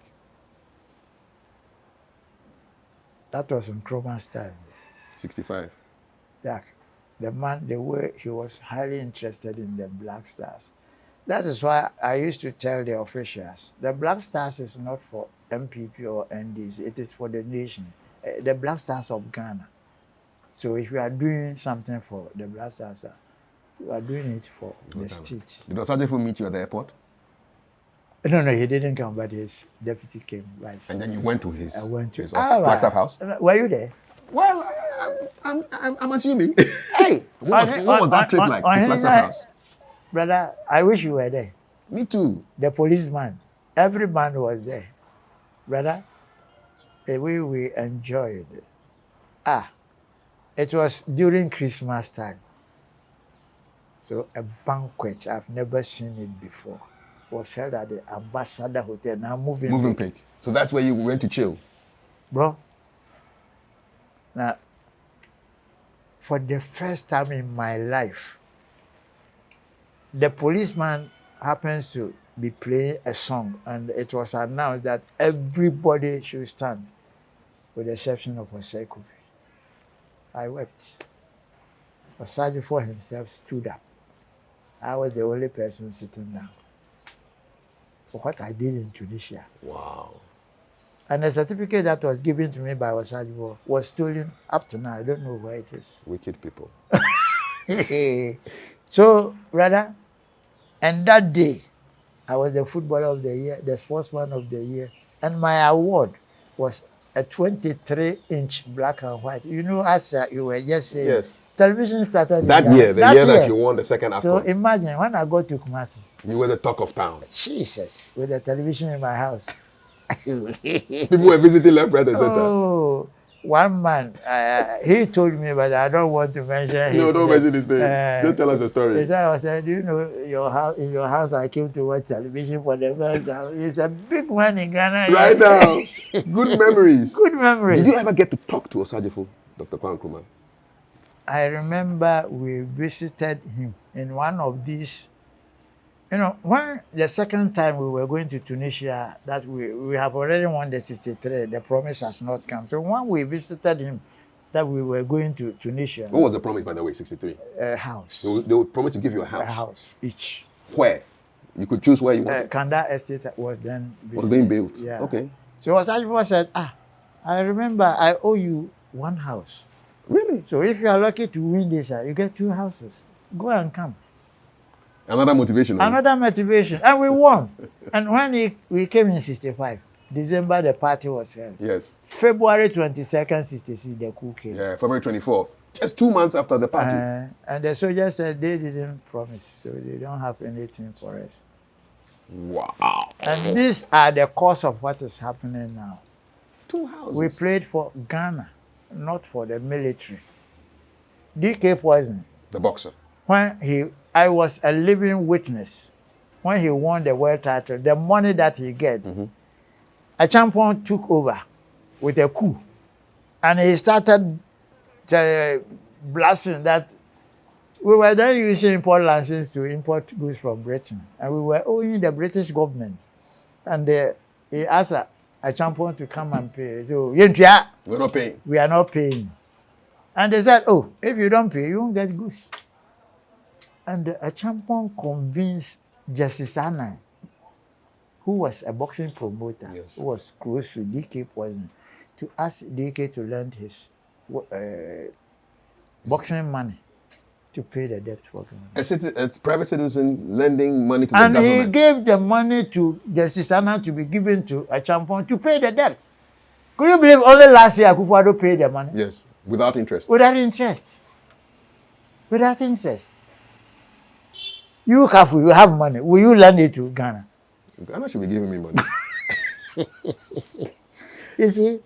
Speaker 2: That was in Nkrumah's time.
Speaker 1: 65.
Speaker 2: Yeah. The man, the way he was highly interested in the Black Stars. That is why I used to tell the officials, the Black Stars is not for MPP or NDC, it is for the nation. The Black Stars of Ghana. So if you are doing something for the Black Stars, you are doing it for the state.
Speaker 1: Did Osei Kofi meet you at the airport?
Speaker 2: No, he didn't come, but his deputy came.
Speaker 1: And then you went to his,
Speaker 2: I went to
Speaker 1: his Flagstaff house?
Speaker 2: Were you there?
Speaker 1: Well, I'm assuming.
Speaker 2: Hey!
Speaker 1: What was that trip like to Flagstaff house?
Speaker 2: Brother, I wish you were there.
Speaker 1: Me too.
Speaker 2: The policeman, every man was there. Brother, the way we enjoyed it. It was during Christmas time. So a banquet, I've never seen it before, was held at the Ambassador Hotel. Now moving
Speaker 1: pick. So that's where you went to chill?
Speaker 2: Bro, now, for the first time in my life, the policeman happens to be playing a song, and it was announced that everybody should stand, with the exception of Osei Kofi. I wept. Osei for himself stood up. I was the only person sitting down for what I did in Tunisia.
Speaker 1: Wow.
Speaker 2: And the certificate that was given to me by Osei was stolen up to now. I don't know where it is.
Speaker 1: Wicked people.
Speaker 2: So, brother, and that day, I was the footballer of the year, the sportsman of the year, and my award was a 23-inch black and white. You know, as you were just saying,
Speaker 1: yes.
Speaker 2: Television started
Speaker 1: that year, the year that you won the second AFCON.
Speaker 2: So imagine when I go to Kumasi.
Speaker 1: You were the talk of town.
Speaker 2: Jesus, with the television in my house.
Speaker 1: People were visiting left, right, and center.
Speaker 2: Oh, one man, he told me, but I don't want to mention his name.
Speaker 1: No, don't mention his name. Just tell us a story.
Speaker 2: He said, I said, do you know, in your house, I came to watch television for the first time. He's a big man in Ghana.
Speaker 1: Right now. Good memories.
Speaker 2: Good memories.
Speaker 1: Did you ever get to talk to Osei Kofi, Dr. Kwame Nkrumah?
Speaker 2: I remember we visited him in one of these. You know, when the second time we were going to Tunisia, that we have already won the 63, the promise has not come. So when we visited him, that we were going to Tunisia.
Speaker 1: What was the promise, by the way, 63?
Speaker 2: A house.
Speaker 1: They would promise to give you a house.
Speaker 2: A house each.
Speaker 1: Where? You could choose where you wanted.
Speaker 2: Kanda Estate was then built.
Speaker 1: Was being built.
Speaker 2: Yeah.
Speaker 1: Okay.
Speaker 2: So Osei said, I remember I owe you one house.
Speaker 1: Really?
Speaker 2: So if you are lucky to win this, you get 2 houses. Go and come.
Speaker 1: Another motivation.
Speaker 2: Another motivation. And we won. And when we came in 65, December, the party was held.
Speaker 1: Yes.
Speaker 2: February 22nd, 66, the coup came.
Speaker 1: Yeah, February 24th. Just 2 months after the party.
Speaker 2: And the soldiers said they didn't promise, so they don't have anything for us.
Speaker 1: Wow.
Speaker 2: And these are the cause of what is happening now.
Speaker 1: 2 houses.
Speaker 2: We played for Ghana, not for the military. DK Poison.
Speaker 1: The boxer.
Speaker 2: When I was a living witness when he won the world title, the money that he get, a champion took over with a coup. And he started blasting that we were then using import license to import goods from Britain. And we were owing the British government. And he asked a champion to come and pay. So,
Speaker 1: we're not paying.
Speaker 2: We are not paying. And they said, oh, if you don't pay, you won't get goods. And a champion convinced Justice Annan, who was a boxing promoter, who was close to DK Poison, to ask DK to lend his boxing money to pay the debt for Ghana.
Speaker 1: A private citizen lending money to the government.
Speaker 2: And he gave the money to Justice Anna to be given to Achampon to pay the debt. Could you believe only last year Akufo-Addo paid the money?
Speaker 1: Yes, without interest.
Speaker 2: Without interest. Without interest. You, Kafui, you have money. Will you lend it to Ghana?
Speaker 1: Ghana should be giving me money.
Speaker 2: You see,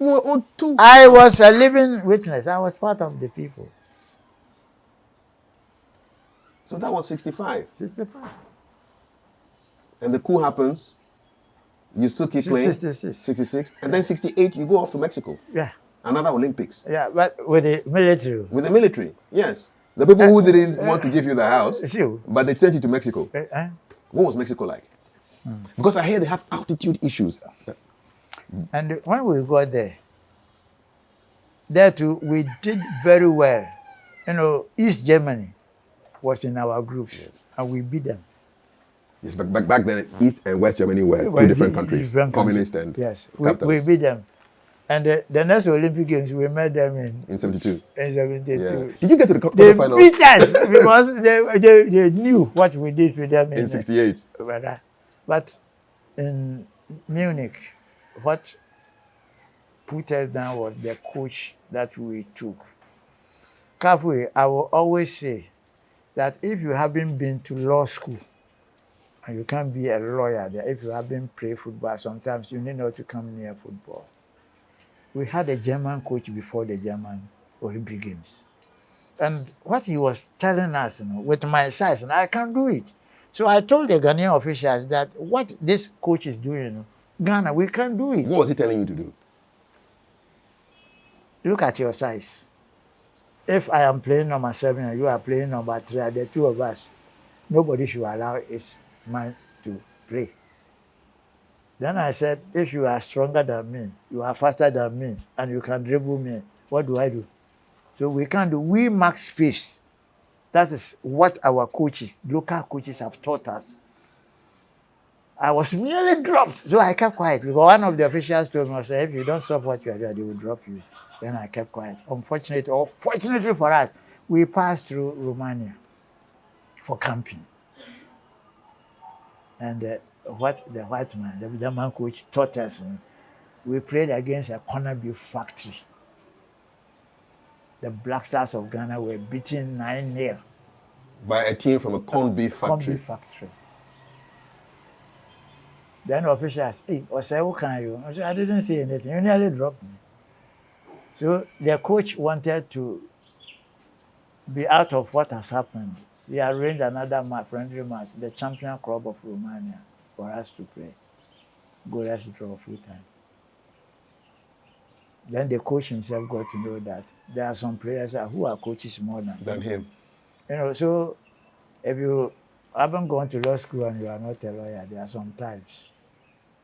Speaker 2: I was a living witness. I was part of the people.
Speaker 1: So that was 65.
Speaker 2: 65.
Speaker 1: And the coup happens. You still keep playing.
Speaker 2: 66.
Speaker 1: 66. And then 68, you go off to Mexico.
Speaker 2: Yeah.
Speaker 1: Another Olympics.
Speaker 2: Yeah, but with the military.
Speaker 1: With the military, yes. The people who didn't want to give you the house, but they sent you to Mexico. What was Mexico like? Because I hear they have altitude issues.
Speaker 2: And when we got there too, we did very well. You know, East Germany was in our groups, yes. And we beat them.
Speaker 1: Yes, but back then, East and West Germany were two different countries, communist and
Speaker 2: yes, we beat them. And the next Olympic Games, we met them in
Speaker 1: 72.
Speaker 2: In 72.
Speaker 1: Yeah. Did you get to the quarterfinals?
Speaker 2: They beat us because they knew what we did to them
Speaker 1: in 68.
Speaker 2: But in Munich, what put us down was the coach that we took. Kafui, I will always say that if you haven't been to law school, and you can't be a lawyer there, if you haven't played football, sometimes you need not to come near football. We had a German coach before the German Olympic Games. And what he was telling us, with my size, and I can do it. So I told the Ghanaian officials that what this coach is doing, Ghana, we can do it.
Speaker 1: What was he telling you to do?
Speaker 2: Look at your size. If I am playing number 7 and you are playing number 3, the two of us, nobody should allow his man to play. Then I said, if you are stronger than me, you are faster than me, and you can dribble me, what do I do? So we can do, we mark space. That is what our coaches, local coaches have taught us. I was nearly dropped, so I kept quiet because one of the officials told me, I said, if you don't stop what you are doing, they will drop you. Then I kept quiet. Unfortunately, or fortunately for us, we passed through Romania for camping. And what the white man, the German coach taught us, we played against a corner beef factory. The Black Stars of Ghana were beaten 9-0.
Speaker 1: By a team from a corned beef factory?
Speaker 2: Corned beef factory. Then the official asked, hey, Osei, what can you? I said, I didn't say anything. You nearly dropped me. So the coach wanted to be out of what has happened. He arranged another friendly match, the champion club of Romania, for us to play. Go, let's draw full time. Then the coach himself got to know that there are some players who are coaches more than
Speaker 1: him.
Speaker 2: You know, so if you haven't gone to law school and you are not a lawyer, there are some times.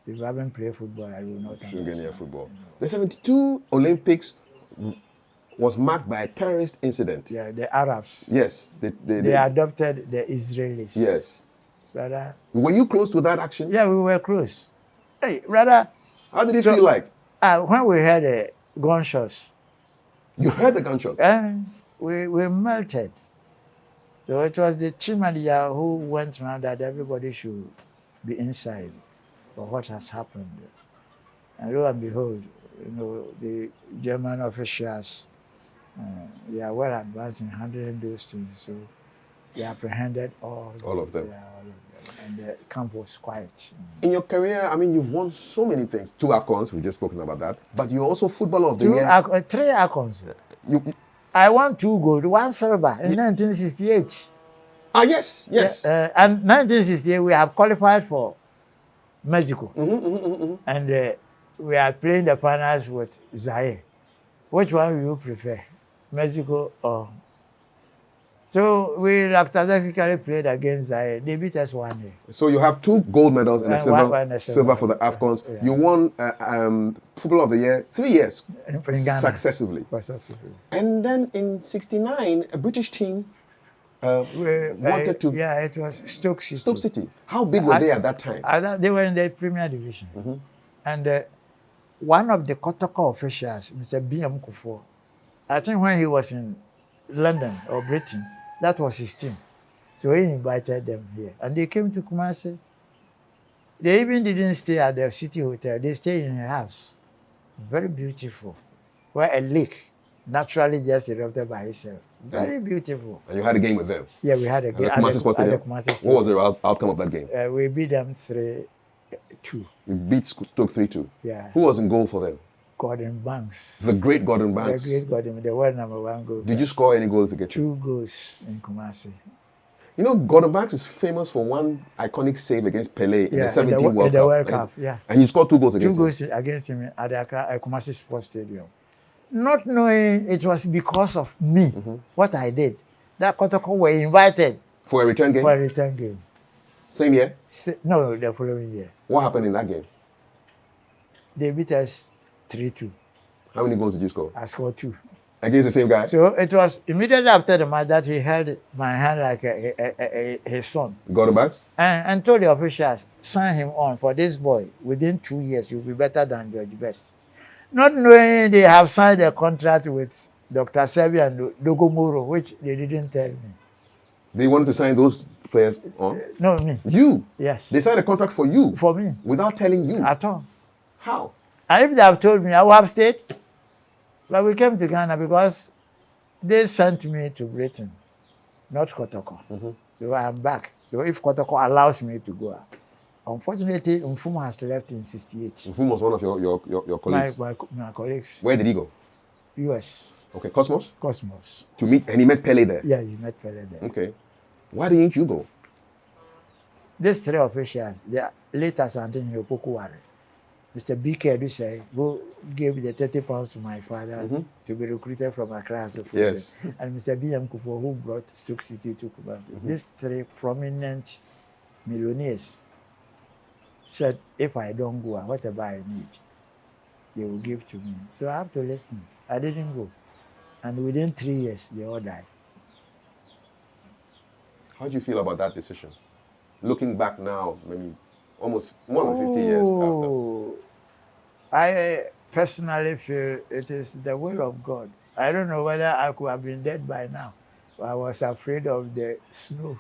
Speaker 2: If you haven't played football, I will not understand.
Speaker 1: Football. The 72 Olympics was marked by a terrorist incident.
Speaker 2: Yeah, the Arabs.
Speaker 1: Yes.
Speaker 2: They adopted the Israelis.
Speaker 1: Yes.
Speaker 2: Brother.
Speaker 1: Were you close to that action?
Speaker 2: Yeah, we were close. Hey, brother.
Speaker 1: How did it feel like?
Speaker 2: When we heard the gunshots.
Speaker 1: You heard the gunshots?
Speaker 2: We melted. So it was the team manager who went around that everybody should be inside for what has happened. And lo and behold, you know, the German officials, they are well advanced in handling those things. So they apprehended all of them. Yeah, all of them. And the camp was quiet.
Speaker 1: In your career, I mean, you've won so many things. 2 AFCONs, we've just spoken about that. But you're also Footballer of the Year.
Speaker 2: 3 AFCONs. I won 2 gold, 1 silver in 1968.
Speaker 1: Ah, yes.
Speaker 2: And 1968, we have qualified for Mexico. And we are playing the finals with Zaire. Which one will you prefer, Mexico or? So we strategically played against Zaire. They beat us 1-0.
Speaker 1: So you have 2 gold medals and a silver for the AFCONs. Yeah. You won Footballer of the Year 3 years
Speaker 2: in Ghana.
Speaker 1: Successively. And then in 69, a British team wanted to...
Speaker 2: Yeah, it was Stoke City.
Speaker 1: Stoke City. How big were they at that time?
Speaker 2: They were in the Premier Division. And one of the Kotoko officials, Mr. B.M. Kufo, I think when he was in London or Britain, That was his team. So he invited them here. And they came to Kumasi. They even didn't stay at the city hotel. They stayed in a house. Very beautiful. Where a lake naturally just erupted by itself. Very beautiful.
Speaker 1: And you had a game with them?
Speaker 2: Yeah, we had a game. At the Kumasi Stadium.
Speaker 1: What was the outcome of that game?
Speaker 2: We beat them 3-2.
Speaker 1: You beat Stoke 3-2?
Speaker 2: Yeah.
Speaker 1: Who was in goal for them?
Speaker 2: Gordon Banks.
Speaker 1: The great Gordon Banks?
Speaker 2: The great Gordon, the world #1 goal.
Speaker 1: Did you score any goals to get
Speaker 2: 2 goals in Kumasi.
Speaker 1: You know, Gordon Banks is famous for one iconic save against Pelé in the 17 World Cup.
Speaker 2: The World Cup, yeah.
Speaker 1: And you scored 2 goals against him?
Speaker 2: 2 goals against him at the Kumasi Sports Stadium. Not knowing it was because of me, what I did, that Kotoko were invited.
Speaker 1: For a return game?
Speaker 2: For a return game.
Speaker 1: Same year?
Speaker 2: No, the following year.
Speaker 1: What happened in that game?
Speaker 2: They beat us 3-2.
Speaker 1: How many goals did you score?
Speaker 2: I scored 2.
Speaker 1: Against the same guy?
Speaker 2: So it was immediately after the match that he held my hand like his son.
Speaker 1: Gordon Banks?
Speaker 2: And told the officials, sign him on for this boy. Within 2 years, he'll be better than George Best. Not knowing they have signed a contract with Dr. Sebi and Dogomoro, which they didn't tell me.
Speaker 1: They wanted to sign those players on?
Speaker 2: No, me.
Speaker 1: You?
Speaker 2: Yes.
Speaker 1: They signed a contract for you?
Speaker 2: For me.
Speaker 1: Without telling you?
Speaker 2: At all.
Speaker 1: How?
Speaker 2: And if they have told me, I would have stayed. But we came to Ghana because they sent me to Britain, not Kotoko. So I'm back. So if Kotoko allows me to go, unfortunately, Mfumu has left in '68.
Speaker 1: Mfumu was one of your colleagues?
Speaker 2: My colleagues.
Speaker 1: Where did he go?
Speaker 2: US.
Speaker 1: Okay, Cosmos?
Speaker 2: Cosmos.
Speaker 1: To meet, and he met Pelé there?
Speaker 2: Yeah, he met Pelé there.
Speaker 1: Okay. Why didn't you go?
Speaker 2: These 3 officials, they are late Asante in Opokuware. Mr. BK do say, go give the £30 to my father to be recruited from Accra as a person. Yes. And Mr. BM Kupo, who brought Stoke City to Kumasi. These 3 prominent millionaires said, if I don't go, whatever I need, they will give to me. So I have to listen. I didn't go. And within 3 years, they all died.
Speaker 1: How do you feel about that decision? Looking back now, maybe almost more than 50 years after.
Speaker 2: I personally feel it is the will of God. I don't know whether I could have been dead by now. I was afraid of the snow.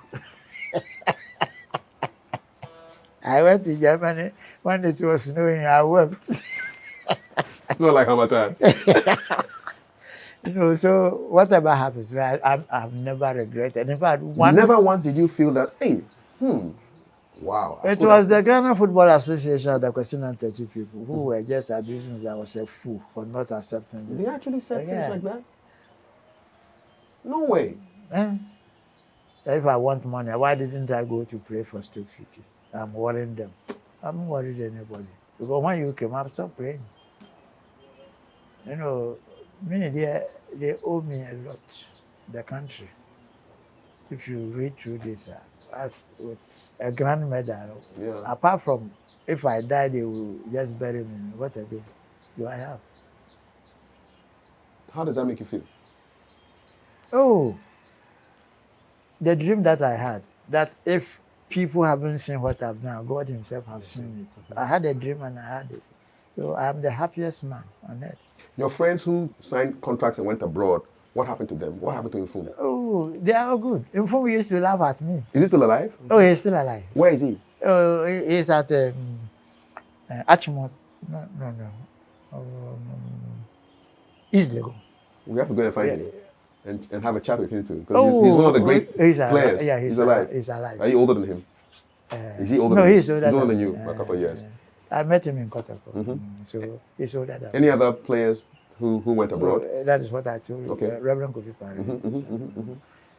Speaker 2: I went to Germany when it was snowing. I wept.
Speaker 1: It's not like Hamatan.
Speaker 2: So whatever happens, I've never regretted. In fact,
Speaker 1: never once did you feel that, hey, wow.
Speaker 2: It was the Ghana Football Association, the question and 30 people who were just abusing me. I was a fool for not accepting it.
Speaker 1: They actually said things like that? No way.
Speaker 2: If I want money, why didn't I go to play for Stoke City? I'm worrying them. I'm not worried anybody. Because when you came up, stop playing. You know, me, they owe me a lot, the country. If you read through this, as with a grand medal, apart from if I die, they will just bury me. What again do I have?
Speaker 1: How does that make you feel?
Speaker 2: Oh, the dream that I had, that if people haven't seen what I've done, God himself has seen it. I had a dream and I had this. So I'm the happiest man on earth.
Speaker 1: Your friends who signed contracts and went abroad, what happened to them? What happened to Mfumu?
Speaker 2: Oh, they are all good. Mfumu used to laugh at me.
Speaker 1: Is he still alive?
Speaker 2: Oh, he's still alive.
Speaker 1: Where is he?
Speaker 2: Oh, he's at Achimot. No. East Legon.
Speaker 1: We have to go and find him and have a chat with him too. Because he's one of the great players.
Speaker 2: Yeah,
Speaker 1: he's alive.
Speaker 2: He's alive.
Speaker 1: Are you older than him? Is he older than you?
Speaker 2: He's older
Speaker 1: than you by a couple of years.
Speaker 2: I met him in Kotoko. So he's older than
Speaker 1: Any other players who went abroad?
Speaker 2: That is what I told you.
Speaker 1: Okay.
Speaker 2: Reverend Kofi.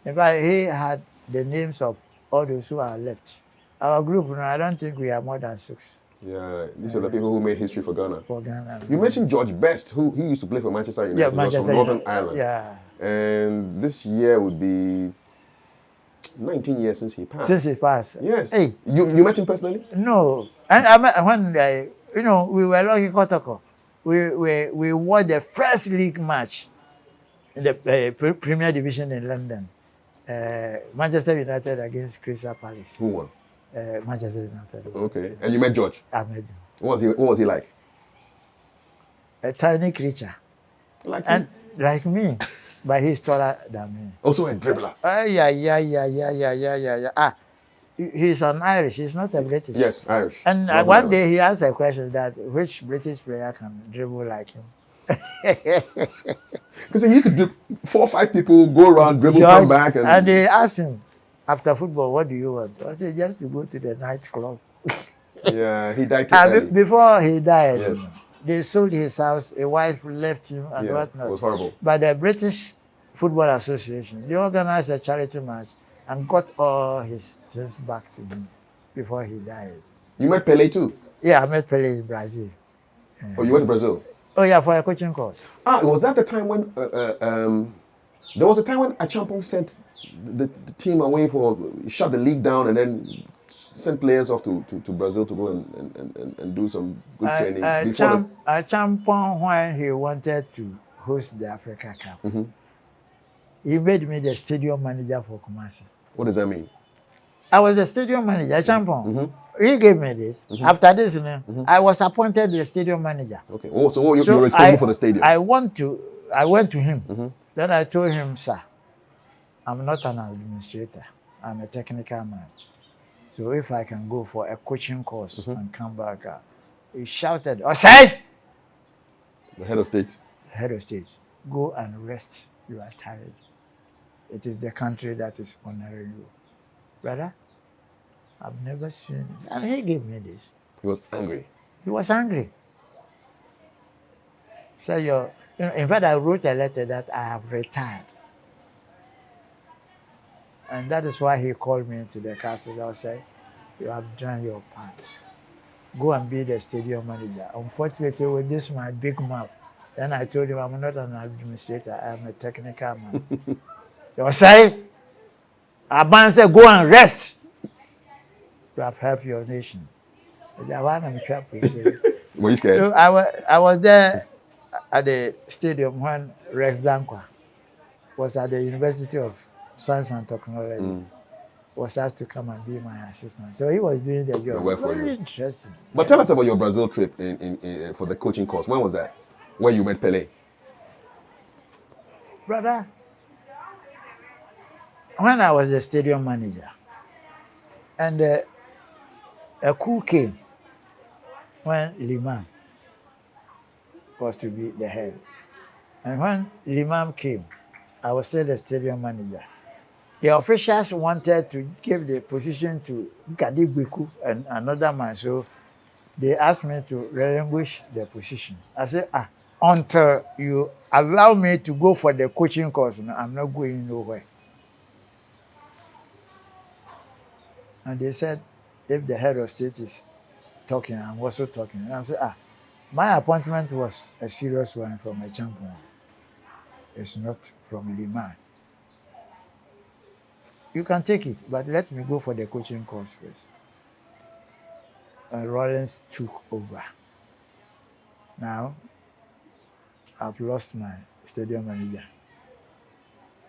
Speaker 2: In fact, he had the names of all those who are left. Our group, I don't think we are more than 6.
Speaker 1: Yeah, these are the people who made history for Ghana.
Speaker 2: For Ghana.
Speaker 1: You mentioned George Best, who used to play for Manchester United.
Speaker 2: Yeah, Manchester
Speaker 1: from Northern Ireland.
Speaker 2: Yeah.
Speaker 1: And this year would be 19 years since he passed.
Speaker 2: Since he passed.
Speaker 1: Yes.
Speaker 2: Hey.
Speaker 1: You met him personally?
Speaker 2: No. And I met, when we were lucky Kotoko. We won the first league match in the Premier Division in London. Manchester United against Crystal Palace.
Speaker 1: Who won?
Speaker 2: Manchester United.
Speaker 1: Okay. And you met George?
Speaker 2: I met him.
Speaker 1: What was he like?
Speaker 2: A tiny creature.
Speaker 1: Like
Speaker 2: me. but he's taller than me.
Speaker 1: Also a dribbler.
Speaker 2: Yeah. He's an Irish. He's not a British.
Speaker 1: Yes, Irish.
Speaker 2: And one day he asked a question that which British player can dribble like him?
Speaker 1: Because he used to do 4 or 5 people go around, dribble, come back.
Speaker 2: And they asked him, after football, what do you want? I said, just to go to the nightclub.
Speaker 1: Yeah, he died too early.
Speaker 2: Before he died,
Speaker 1: yes.
Speaker 2: They sold his house, a wife left him and whatnot.
Speaker 1: It was horrible.
Speaker 2: But the British Football Association, they organized a charity match and got all his things back to him before he died.
Speaker 1: You met Pelé too?
Speaker 2: Yeah, I met Pelé in Brazil.
Speaker 1: Oh, you went to Brazil?
Speaker 2: Oh yeah, for a coaching course.
Speaker 1: Was that the time when there was a time when Achampong sent the team away shut the league down and then sent players off to Brazil to go and do some good training?
Speaker 2: Achampong, when he wanted to host the Africa Cup, he made me the stadium manager for Kumasi.
Speaker 1: What does that mean?
Speaker 2: I was the stadium manager, Achampong. He gave me this. After this, I was appointed the stadium manager.
Speaker 1: Okay. Oh, so you're responsible for the stadium.
Speaker 2: I went to him. Then I told him, sir, I'm not an administrator. I'm a technical man. So if I can go for a coaching course and come back, he shouted, Osei!
Speaker 1: The head of state.
Speaker 2: The head of state. Go and rest. You are tired. It is the country that is honoring you. Brother, I've never seen it. And he gave me this.
Speaker 1: He was angry.
Speaker 2: He was angry. So in fact, I wrote a letter that I have retired. And that is why he called me into the castle. I said, you have done your part. Go and be the stadium manager. Unfortunately, with this my big mouth, then I told him I'm not an administrator, I'm a technical man. So I say, Aban said, go and rest. You have helped your nation.
Speaker 1: Were you scared?
Speaker 2: So I was there at the stadium when Rex Dankwa was at the University of Science and Technology. Was asked to come and be my assistant. So he was doing the job. Very interesting.
Speaker 1: But tell us about your Brazil trip for the coaching course. When was that? Where you met Pelé?
Speaker 2: Brother, when I was the stadium manager, and a coup came when Limam was to be the head. And when Limam came, I was still the stadium manager. The officials wanted to give the position to Gadi Gbeku and another man, so they asked me to relinquish the position. I said, until you allow me to go for the coaching course, I'm not going nowhere. And they said, if the head of state is talking, I'm also talking. And I said, my appointment was a serious one from a champion. It's not from Lima. You can take it, but let me go for the coaching course first. And Rollins took over. Now, I've lost my stadium manager.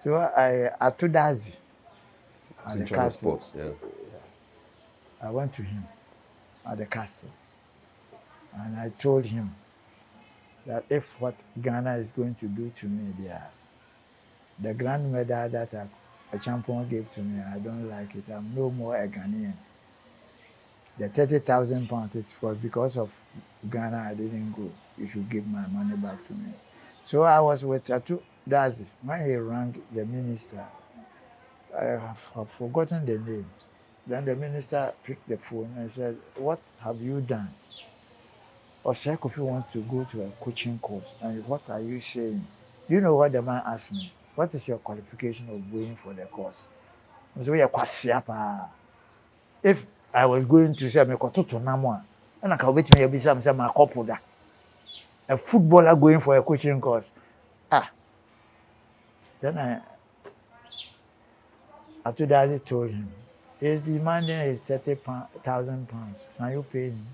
Speaker 2: So I told Dazi at the castle. I went to him at the castle. And I told him that if what Ghana is going to do to me there, the grand medal that a champion gave to me, I don't like it. I'm no more a Ghanaian. The 30,000 pounds, it's because of Ghana I didn't go. You should give my money back to me. So I was with Tatu Dazi. When he rang the minister, I have forgotten the name. Then the minister picked the phone and said, what have you done? Osei Kofi wants to go to a coaching course. And what are you saying? You know what the man asked me? What is your qualification of going for the course? I said, if I was going to say, and I can wait me a couple a footballer going for a coaching course. Then Atudazi told him, he's demanding his 30,000 pounds. Can you pay him?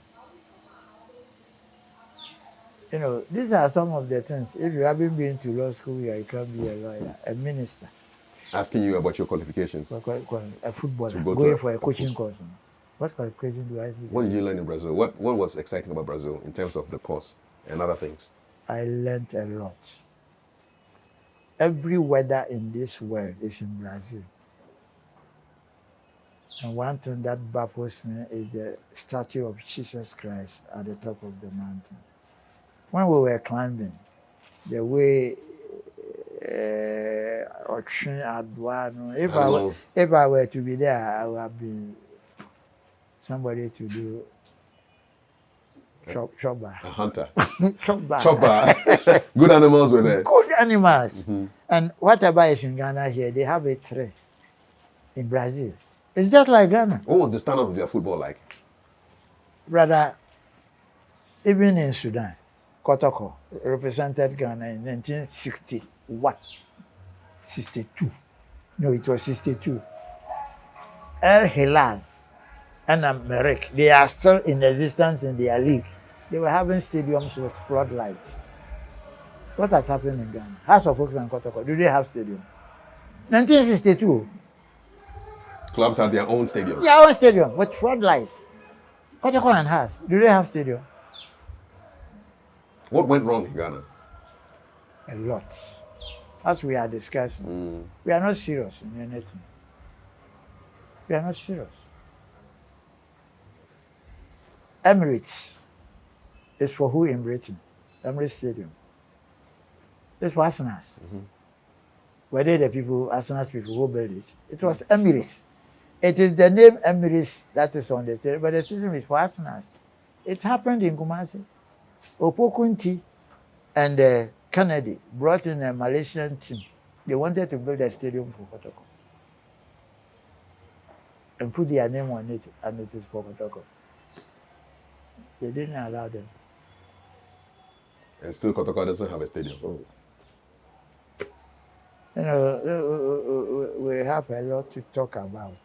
Speaker 2: You know, these are some of the things. If you haven't been to law school, you can be a lawyer, a minister.
Speaker 1: Asking you about your qualifications.
Speaker 2: A footballer going for a coaching course. What qualification do I do?
Speaker 1: What did you learn in Brazil? What was exciting about Brazil in terms of the course and other things?
Speaker 2: I learned a lot. every weather in this world is in Brazil. And one thing that baffles me is the statue of Jesus Christ at the top of the mountain. When we were climbing, the way if I were to be there, I would have been somebody to do choba.
Speaker 1: A hunter.
Speaker 2: Choba.
Speaker 1: Choba. Good animals were there.
Speaker 2: Good animals. And whatever is in Ghana here, they have a tree. In Brazil, it's just like Ghana.
Speaker 1: What was the standard of their football like?
Speaker 2: Brother, even in Sudan, Kotoko represented Ghana in 1961. 62. No, it was 62. El Hilal and Merrick, they are still in existence in their league. They were having stadiums with floodlights. What has happened in Ghana? House of Oaks and Kotoko, do they have stadium? 1962.
Speaker 1: Clubs have their own stadium.
Speaker 2: Their own stadium with floodlights. Kotoko and House, do they have stadium?
Speaker 1: What went wrong in Ghana?
Speaker 2: A lot. As we are discussing, we are not serious in anything. We are not serious. Emirates is for who in Britain? Emirates Stadium. It's for Arsenals. Were they the people, Arsenal's people who built it? It was Emirates. It is the name Emirates that is on the stadium, but the stadium is for Arsenals. It happened in Kumasi. Opokunti and Kennedy brought in a Malaysian team. They wanted to build a stadium for Kotoko and put their name on it, and it is for Kotoko. They didn't allow them.
Speaker 1: And still Kotoko doesn't have a stadium.
Speaker 2: You know, we have a lot to talk about.